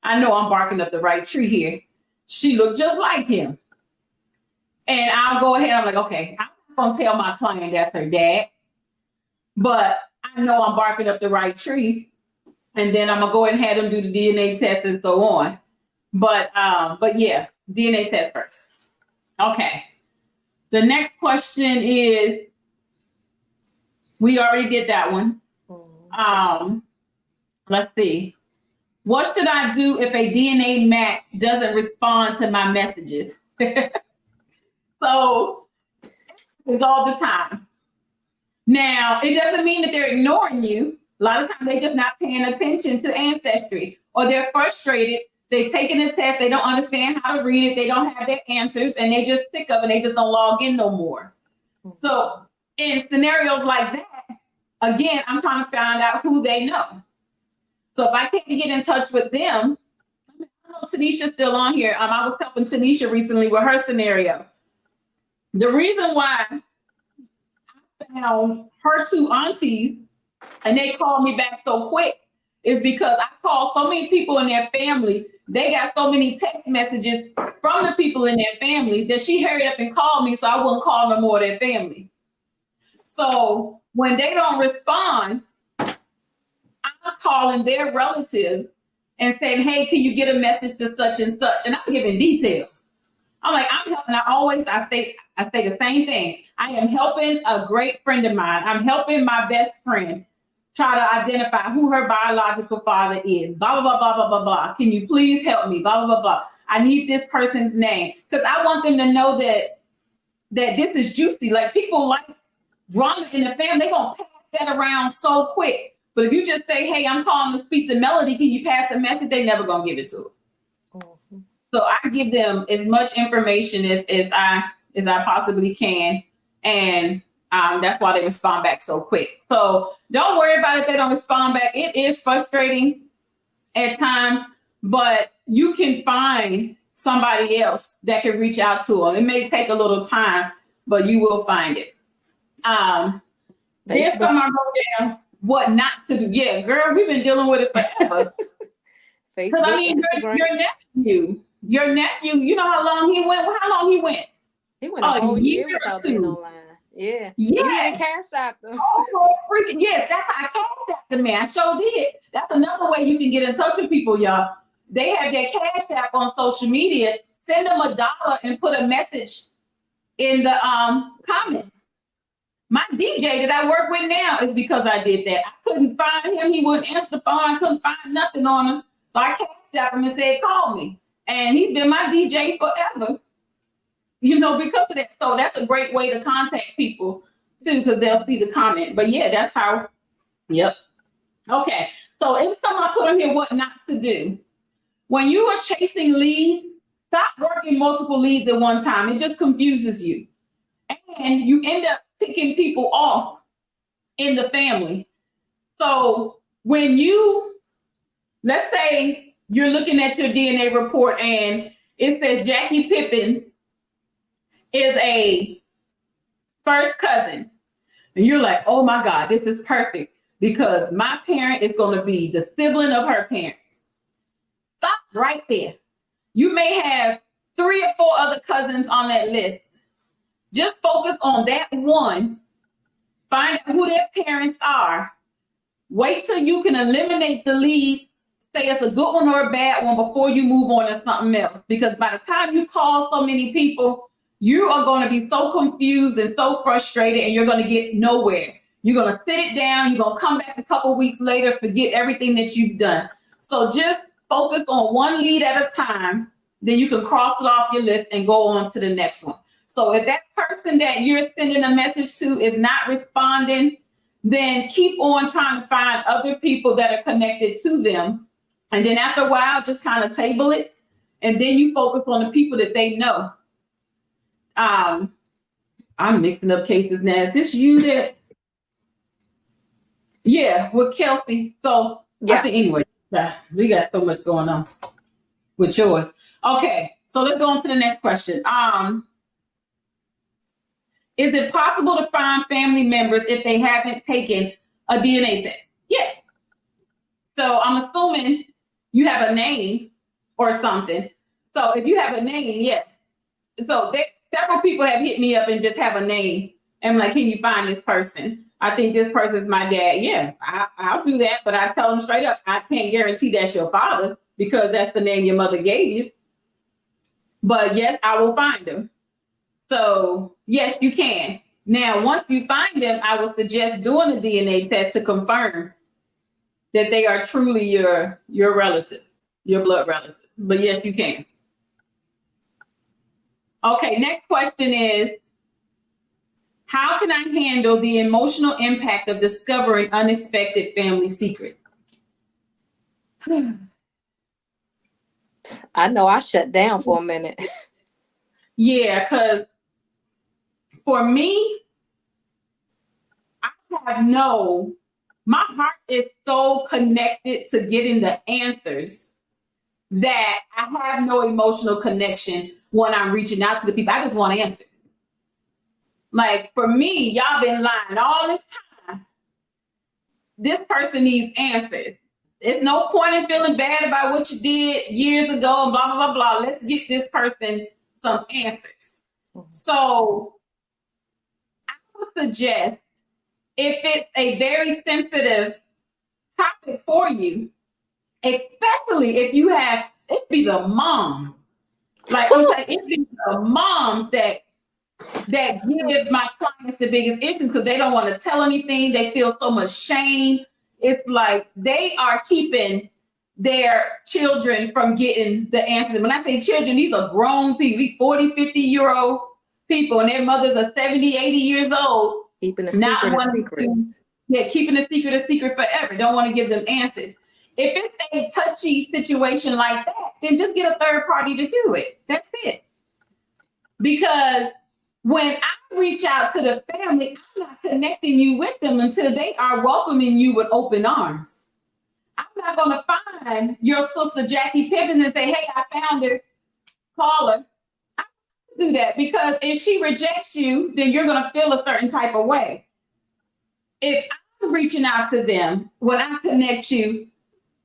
I know I'm barking up the right tree here. She looked just like him. And I'll go ahead, I'm like, okay, I'm not going to tell my client that's her dad, but I know I'm barking up the right tree. And then I'm going to go ahead and have them do the DNA test and so on. But yeah, DNA test first. Okay. The next question is, we already did that one. Let's see. What should I do if a DNA match doesn't respond to my messages? So it's all the time. Now, it doesn't mean that they're ignoring you. A lot of times they're just not paying attention to ancestry, or they're frustrated. They've taken the test. They don't understand how to read it. They don't have their answers, and they just sick of it. They just don't log in no more. So in scenarios like that, again, I'm trying to find out who they know. So if I can't get in touch with them, I know Tanisha's still on here. I was helping Tanisha recently with her scenario. The reason why I found her two aunties and they called me back so quick is because I called so many people in their family. They got so many text messages from the people in their family that she hurried up and called me so I wouldn't call no more of their family. So when they don't respond, I'm calling their relatives and saying, hey, can you get a message to such and such? And I'm giving details. I'm like, I'm helping. I say the same thing. I am helping a great friend of mine. I'm helping my best friend try to identify who her biological father is. Blah, blah, blah, blah, blah, blah, blah. Can you please help me? Blah, blah, blah, blah. I need this person's name. Because I want them to know that this is juicy. Like, people like drama in the family, they're going to pass that around so quick. But if you just say, hey, I'm calling to speak to Melody, can you pass the message? They never going to give it to her. Mm-hmm. So I give them as much information as I possibly can. And that's why they respond back so quick. So don't worry about if they don't respond back. It is frustrating at times, but you can find somebody else that can reach out to them. It may take a little time, but you will find it. There's some I wrote down what not to do. Yeah, girl, we've been dealing with it forever. Facebook, I mean, your nephew, you know how long he went? How long he went? He went a whole year year without or being two. online. Yeah. Yes. He even cash out them. Oh, freaking yes, that's how I cashed out the man. I sure did. That's another way you can get in touch with people, y'all. They have their cash app on social media. Send them $1 and put a message in the comments. My DJ that I work with now is because I did that. I couldn't find him. He wouldn't answer the phone. I couldn't find nothing on him. So I cashed out him and said, call me. And he's been my DJ forever, you know, because of that. So that's a great way to contact people too, because they'll see the comment. But yeah, that's how, yep. Okay, so it's something I put on here, what not to do. When you are chasing leads, stop working multiple leads at one time. It just confuses you. And you end up ticking people off in the family. So when you, let's say you're looking at your DNA report and it says Jackie Pippins is a first cousin. And you're like, oh my God, this is perfect because my parent is going to be the sibling of her parents. Stop right there. You may have 3 or 4 other cousins on that list. Just focus on that one. Find out who their parents are. Wait till you can eliminate the lead. Say it's a good one or a bad one before you move on to something else. Because by the time you call so many people, you are going to be so confused and so frustrated and you're going to get nowhere. You're going to sit it down. You're going to come back a couple weeks later, forget everything that you've done. So just focus on one lead at a time. Then you can cross it off your list and go on to the next one. So if that person that you're sending a message to is not responding, then keep on trying to find other people that are connected to them. And then after a while, just kind of table it. And then you focus on the people that they know. I'm mixing up cases now. Is this you that? Yeah, with Kelsey. So Yeah. I think anyway, we got so much going on with yours. Okay, so let's go on to the next question. Is it possible to find family members if they haven't taken a DNA test? Yes. So I'm assuming you have a name or something. So if you have a name, yes. So several people have hit me up and just have a name. And I'm like, can you find this person? I think this person's my dad. Yeah, I'll do that. But I tell them straight up, I can't guarantee that's your father because that's the name your mother gave you. But yes, I will find them. So yes, you can. Now, once you find them, I would suggest doing a DNA test to confirm that they are truly your relative, your blood relative. But yes, you can. Okay, next question is, how can I handle the emotional impact of discovering unexpected family secrets? I know I shut down for a minute. Yeah, because for me, my heart is so connected to getting the answers that I have no emotional connection when I'm reaching out to the people. I just want answers. Like for me, y'all been lying all this time. This person needs answers. There's no point in feeling bad about what you did years ago and blah, blah, blah, blah. Let's get this person some answers. Mm-hmm. So I would suggest if it's a very sensitive topic for you, especially if you have, it be the moms. Like I'm saying, it be the moms that give my clients the biggest issues because they don't want to tell anything. They feel so much shame. It's like they are keeping their children from getting the answers. When I say children, these are grown people, these 40, 50-year-old people, and their mothers are 70, 80 years old. Keeping a Not secret a wanting secret. to, keeping a secret forever. Don't want to give them answers. If it's a touchy situation like that, then just get a third party to do it. That's it. Because when I reach out to the family, I'm not connecting you with them until they are welcoming you with open arms. I'm not going to find your sister Jackie Pippins and say, hey, I found her, call her. I don't do that, because if she rejects you, then you're going to feel a certain type of way. If I'm reaching out to them, when I connect you,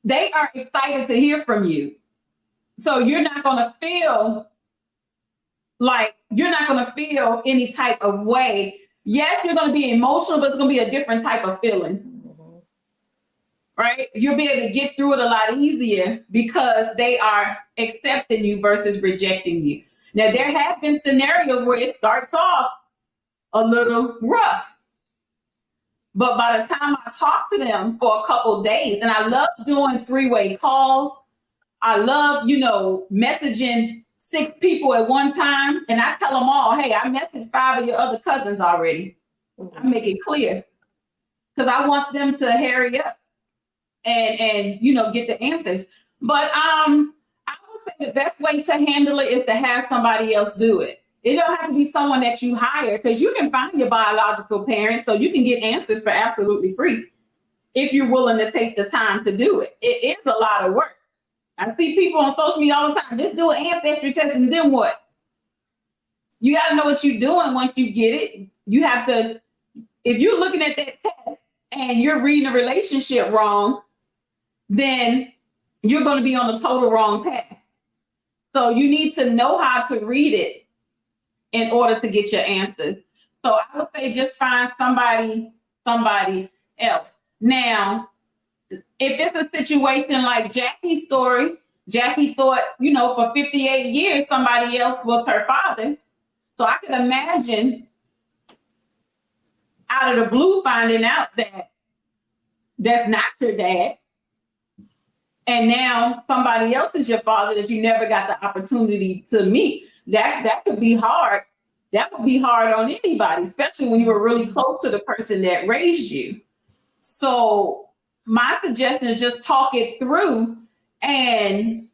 they are excited to hear from you. So you're not going to feel any type of way. Yes, you're going to be emotional, but it's going to be a different type of feeling. Right? You'll be able to get through it a lot easier because they are accepting you versus rejecting you. Now, there have been scenarios where it starts off a little rough. But by the time I talk to them for a couple days, and I love doing 3-way calls, I love, messaging 6 people at one time, and I tell them all, hey, I messaged 5 of your other cousins already. I make it clear because I want them to hurry up and get the answers. But I would say the best way to handle it is to have somebody else do it. It don't have to be someone that you hire, because you can find your biological parents, so you can get answers for absolutely free if you're willing to take the time to do it. It is a lot of work. I see people on social media all the time, just do an ancestry test and then what? You got to know what you're doing once you get it. You have to, if you're looking at that test and you're reading a relationship wrong, then you're going to be on the total wrong path. So you need to know how to read it in order to get your answers. So I would say just find somebody else. Now, if it's a situation like Jackie's story, Jackie thought, for 58 years, somebody else was her father. So I can imagine out of the blue finding out that that's not your dad. And now somebody else is your father that you never got the opportunity to meet. That could be hard. That would be hard on anybody, especially when you were really close to the person that raised you. So my suggestion is just talk it through and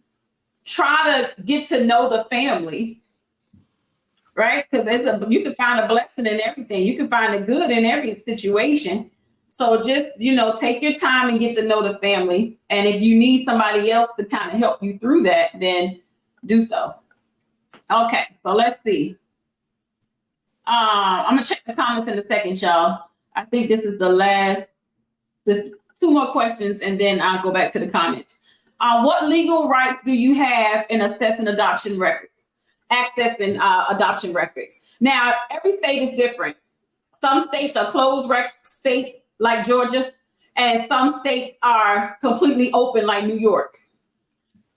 try to get to know the family, right? Because you can find a blessing in everything. You can find a good in every situation. So just, take your time and get to know the family. And if you need somebody else to kind of help you through that, then do so. Okay, so let's see. I'm gonna check the comments in a second, y'all. I think this is the last. There's 2 more questions, and then I'll go back to the comments. What legal rights do you have in accessing adoption records? Adoption records. Now, every state is different. Some states are closed states like Georgia, and some states are completely open like New York.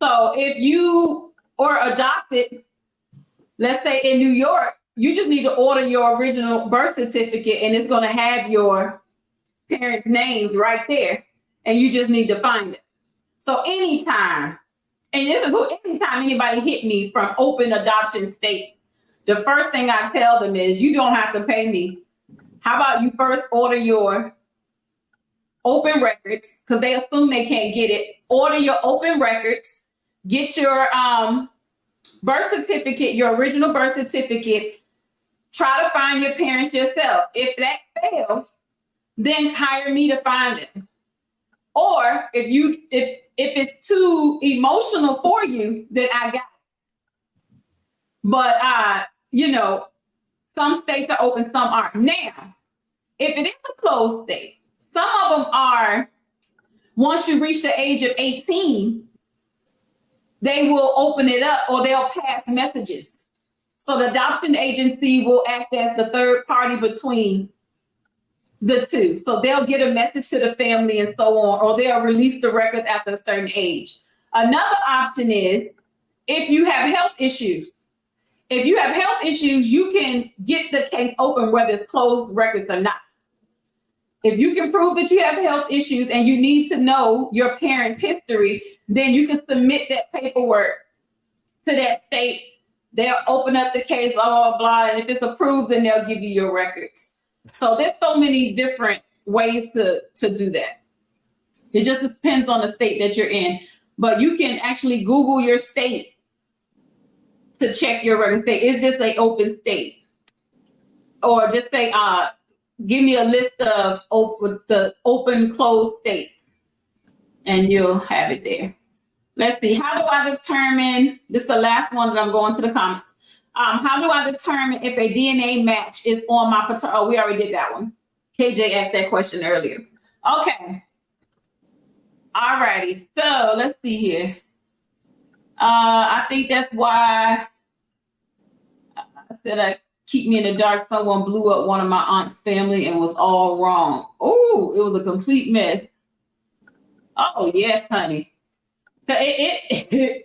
So if you are adopted, let's say in New York, you just need to order your original birth certificate, and it's going to have your parents' names right there, and you just need to find it. So anytime anybody hit me from open adoption states, the first thing I tell them is, you don't have to pay me. How about you first order your open records, because they assume they can't get it. Order your open records, get your birth certificate, your original birth certificate. Try to find your parents yourself. If that fails, then hire me to find them. Or if it's too emotional for you, then I got it. But some states are open, some aren't. Now, if it is a closed state, some of them are, once you reach the age of 18, they will open it up, or they'll pass messages. So the adoption agency will act as the third party between the two. So they'll get a message to the family and so on, or they'll release the records after a certain age. Another option is if you have health issues. If you have health issues, you can get the case open whether it's closed records or not. If you can prove that you have health issues and you need to know your parents' history, then you can submit that paperwork to that state. They'll open up the case, blah, blah, blah. And if it's approved, then they'll give you your records. So there's so many different ways to do that. It just depends on the state that you're in. But you can actually Google your state to check your records. Say, is this an open state? Or just say, give me a list of the open, closed states, and you'll have it there. Let's see. How do I determine, this is the last one that I'm going to the comments. How do I determine if a DNA match is on my paternal? Oh, we already did that one. KJ asked that question earlier. Okay. All righty. So let's see here. I think that's why I said I keep me in the dark. Someone blew up one of my aunt's family and was all wrong. Oh, it was a complete mess. Oh, yes, honey. It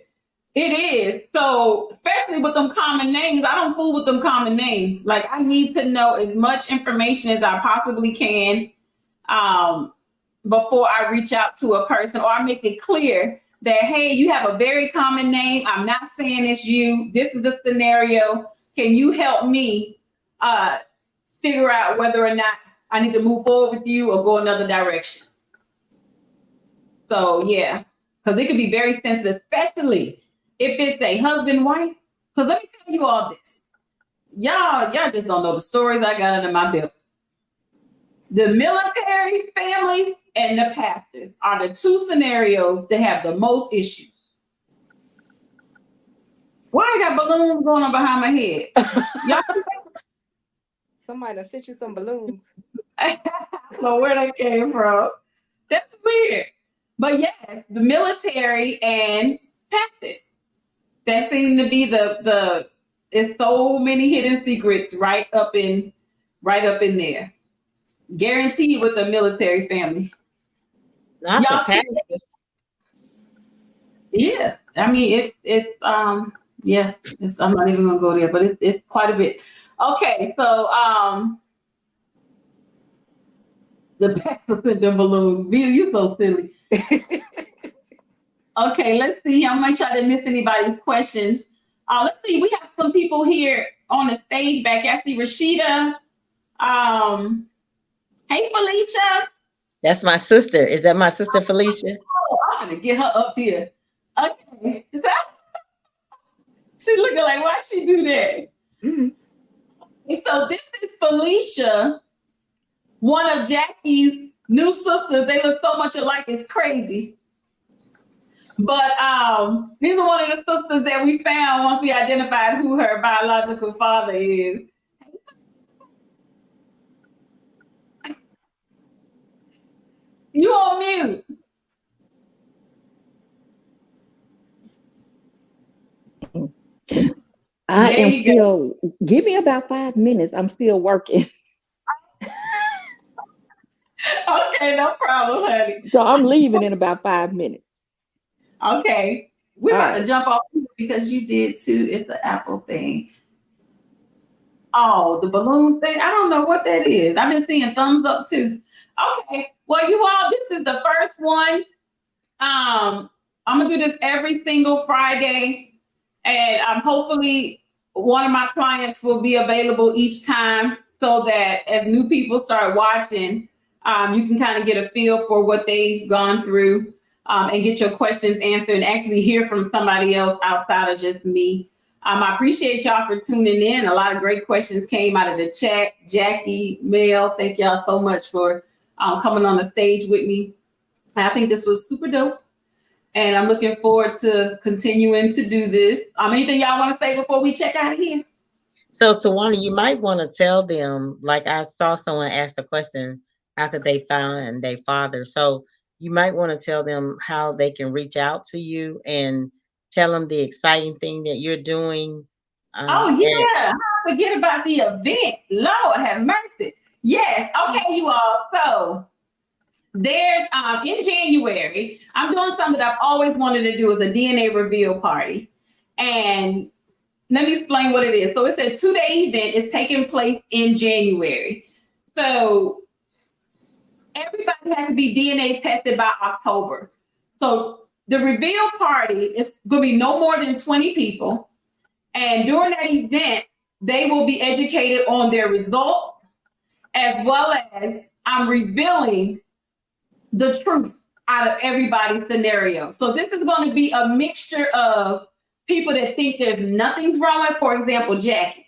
is. So, especially with them common names, I don't fool with them common names. Like, I need to know as much information as I possibly can before I reach out to a person, or I make it clear that, hey, you have a very common name. I'm not saying it's you. This is the scenario. Can you help me figure out whether or not I need to move forward with you or go another direction? So, yeah, because it could be very sensitive, especially if it's a husband-wife. Because let me tell you all this. Y'all just don't know the stories I got under my belt. The military families and the pastors are the two scenarios that have the most issues. Why I got balloons going on behind my head? Y'all Somebody sent you some balloons. I don't know where they came from. That's weird. But yes, the military and pastors. That seem to be the there's so many hidden secrets right up in there. Guaranteed with the military family. Not Y'all the pastors. Yeah. I mean it's I'm not even gonna go there, but it's quite a bit. Okay, so the pastor sent them balloons. Vita, you so silly. Okay, let's see. I'll make sure I didn't miss anybody's questions. Let's see. We have some people here on the stage back. I see Rashida. Hey, Felicia. That's my sister. Is that my sister Felicia? Oh, I'm gonna get her up here. Okay. She looking like, why she do that? Mm-hmm. So this is Felicia, one of Jackie's new sisters. They look so much alike, it's crazy. But these are one of the sisters that we found once we identified who her biological father is. You on mute. I There am you go. still, give me about 5 minutes. I'm still working. Okay, no problem, honey. So I'm leaving in about 5 minutes. Okay. We're All about right. to jump off because you did too. It's the Apple thing. Oh, the balloon thing. I don't know what that is. I've been seeing thumbs up too. Okay. Well, you all, this is the first one. I'm gonna do this every single Friday, and hopefully one of my clients will be available each time, so that as new people start watching, you can kind of get a feel for what they've gone through, and get your questions answered and actually hear from somebody else outside of just me. I appreciate y'all for tuning in. A lot of great questions came out of the chat. Jackie, Mel, thank y'all so much for coming on the stage with me. I think this was super dope, and I'm looking forward to continuing to do this. Anything y'all want to say before we check out of here? So, Tawana, you might want to tell them, like I saw someone ask the question, how could they find their father? So you might want to tell them how they can reach out to you and tell them the exciting thing that you're doing. Oh, yeah. Forget about the event. Lord have mercy. Yes. Okay, you all. So there's in January, I'm doing something that I've always wanted to do, is a DNA reveal party. And let me explain what it is. So it's a 2-day event. It's taking place in January. So everybody has to be DNA tested by October. So the reveal party is going to be no more than 20 people. And during that event, they will be educated on their results, as well as I'm revealing the truth out of everybody's scenario. So this is going to be a mixture of people that think there's nothing's wrong with, for example, Jackie.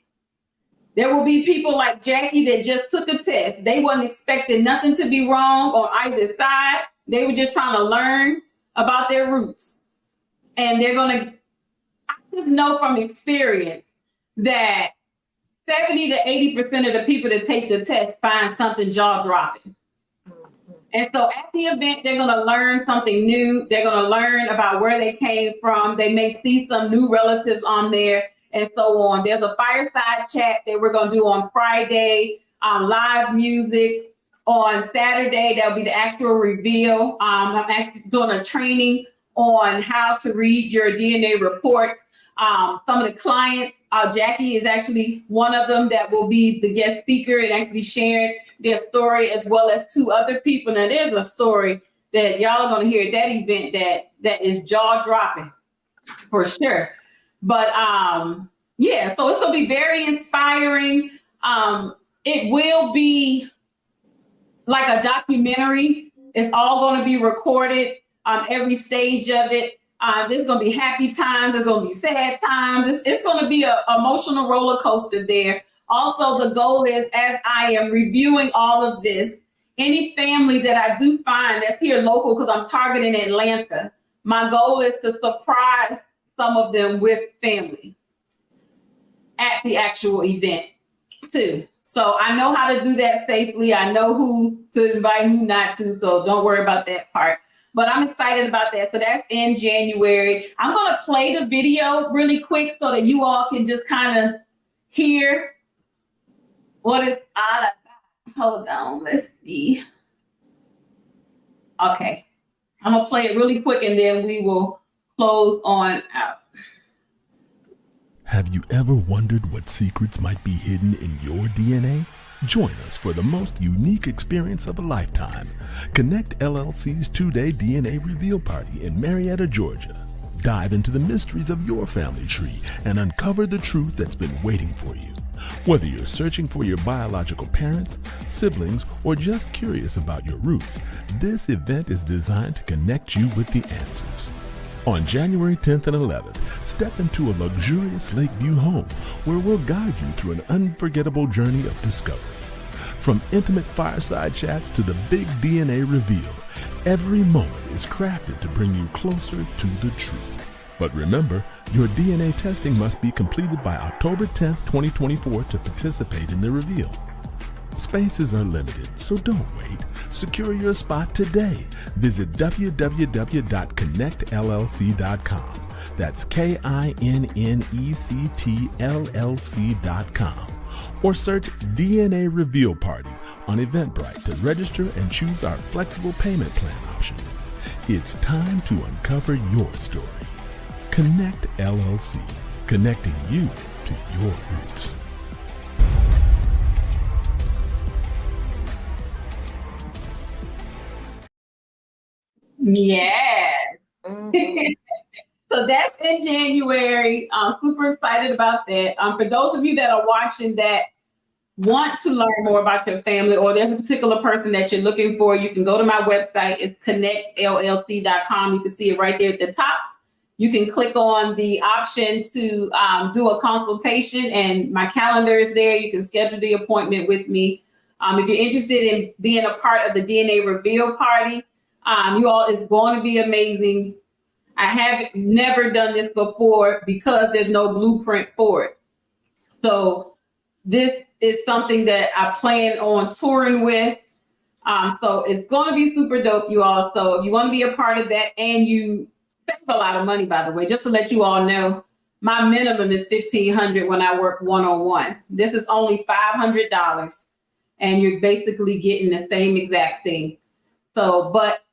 There will be people like Jackie that just took a test. They wasn't expecting nothing to be wrong on either side. They were just trying to learn about their roots. And they're going to, I just know from experience that 70 to 80% of the people that take the test find something jaw-dropping. And so at the event, they're going to learn something new. They're going to learn about where they came from. They may see some new relatives on there and so on. There's a fireside chat that we're going to do on Friday, live music. On Saturday, that'll be the actual reveal. I'm actually doing a training on how to read your DNA reports. Some of the clients, Jackie is actually one of them that will be the guest speaker and actually sharing their story, as well as 2 other people. Now, there's a story that y'all are going to hear at that event that is jaw-dropping for sure. But yeah, so it's going to be very inspiring. It will be like a documentary. It's all going to be recorded on every stage of it. There's going to be happy times. There's going to be sad times. It's going to be an emotional roller coaster there. Also, the goal is, as I am reviewing all of this, any family that I do find that's here local, because I'm targeting Atlanta, my goal is to surprise some of them with family at the actual event too. So I know how to do that safely. I know who to invite, who not to. So don't worry about that part. But I'm excited about that. So that's in January. I'm going to play the video really quick so that you all can just kind of hear what it's all about. Hold on. Let's see. Okay. I'm going to play it really quick and then we will close on out. Have you ever wondered what secrets might be hidden in your DNA? Join us for the most unique experience of a lifetime. Connect LLC's 2-day DNA reveal party in Marietta, Georgia. Dive into the mysteries of your family tree and uncover the truth that's been waiting for you. Whether you're searching for your biological parents, siblings, or just curious about your roots, this event is designed to connect you with the answers. On January 10th and 11th, step into a luxurious Lakeview home where we'll guide you through an unforgettable journey of discovery. From intimate fireside chats to the big DNA reveal, every moment is crafted to bring you closer to the truth. But remember, your DNA testing must be completed by October 10th, 2024 to participate in the reveal. Spaces are limited, so don't wait. Secure your spot today. Visit www.connectllc.com. That's KINNECTLLC.com. Or search DNA Reveal Party on Eventbrite to register and choose our flexible payment plan option. It's time to uncover your story. Connect LLC, connecting you to your roots. Yes. Mhm. So that's in January. I'm super excited about that. For those of you that are watching that want to learn more about your family, or there's a particular person that you're looking for, you can go to my website. It's connectllc.com. You can see it right there at the top. You can click on the option to do a consultation, and my calendar is there. You can schedule the appointment with me. If you're interested in being a part of the DNA reveal party, you all, it's going to be amazing. I have never done this before because there's no blueprint for it. So this is something that I plan on touring with. So it's going to be super dope, you all. So if you want to be a part of that, and you save a lot of money, by the way, just to let you all know, my minimum is $1,500 when I work one-on-one. This is only $500, and you're basically getting the same exact thing. So, but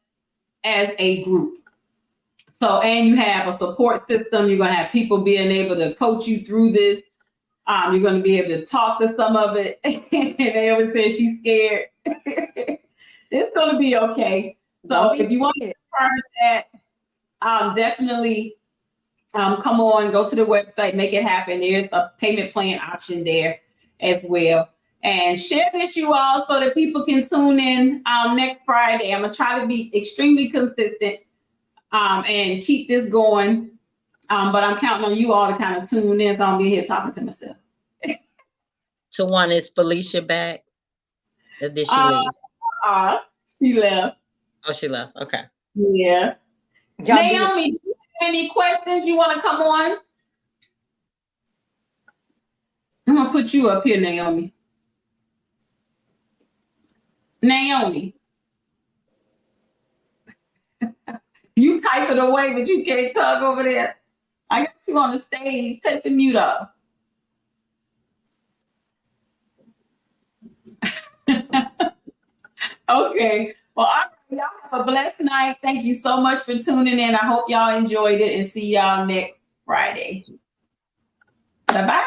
as a group. So, and you have a support system. You're going to have people being able to coach you through this. You're going to be able to talk to some of it. And they always say she's scared. They It's gonna be okay. So Don't be if you want to be part of that, definitely come on, go to the website, make it happen. There's a payment plan option there as well. And share this, you all, so that people can tune in next Friday. I'm gonna try to be extremely consistent and keep this going. But I'm counting on you all to kind of tune in, so I'll be here talking to myself. Tawana, is Felicia back? Or did she leave? She left. Oh, she left. Okay. Yeah. Y'all be- Naomi, do you have any questions you want to come on? I'm gonna put you up here, Naomi. Naomi. You type it away, but you can't talk over there. I got you on the stage. Take the mute off. Okay. Well, all right, y'all have a blessed night. Thank you so much for tuning in. I hope y'all enjoyed it and see y'all next Friday. Bye-bye.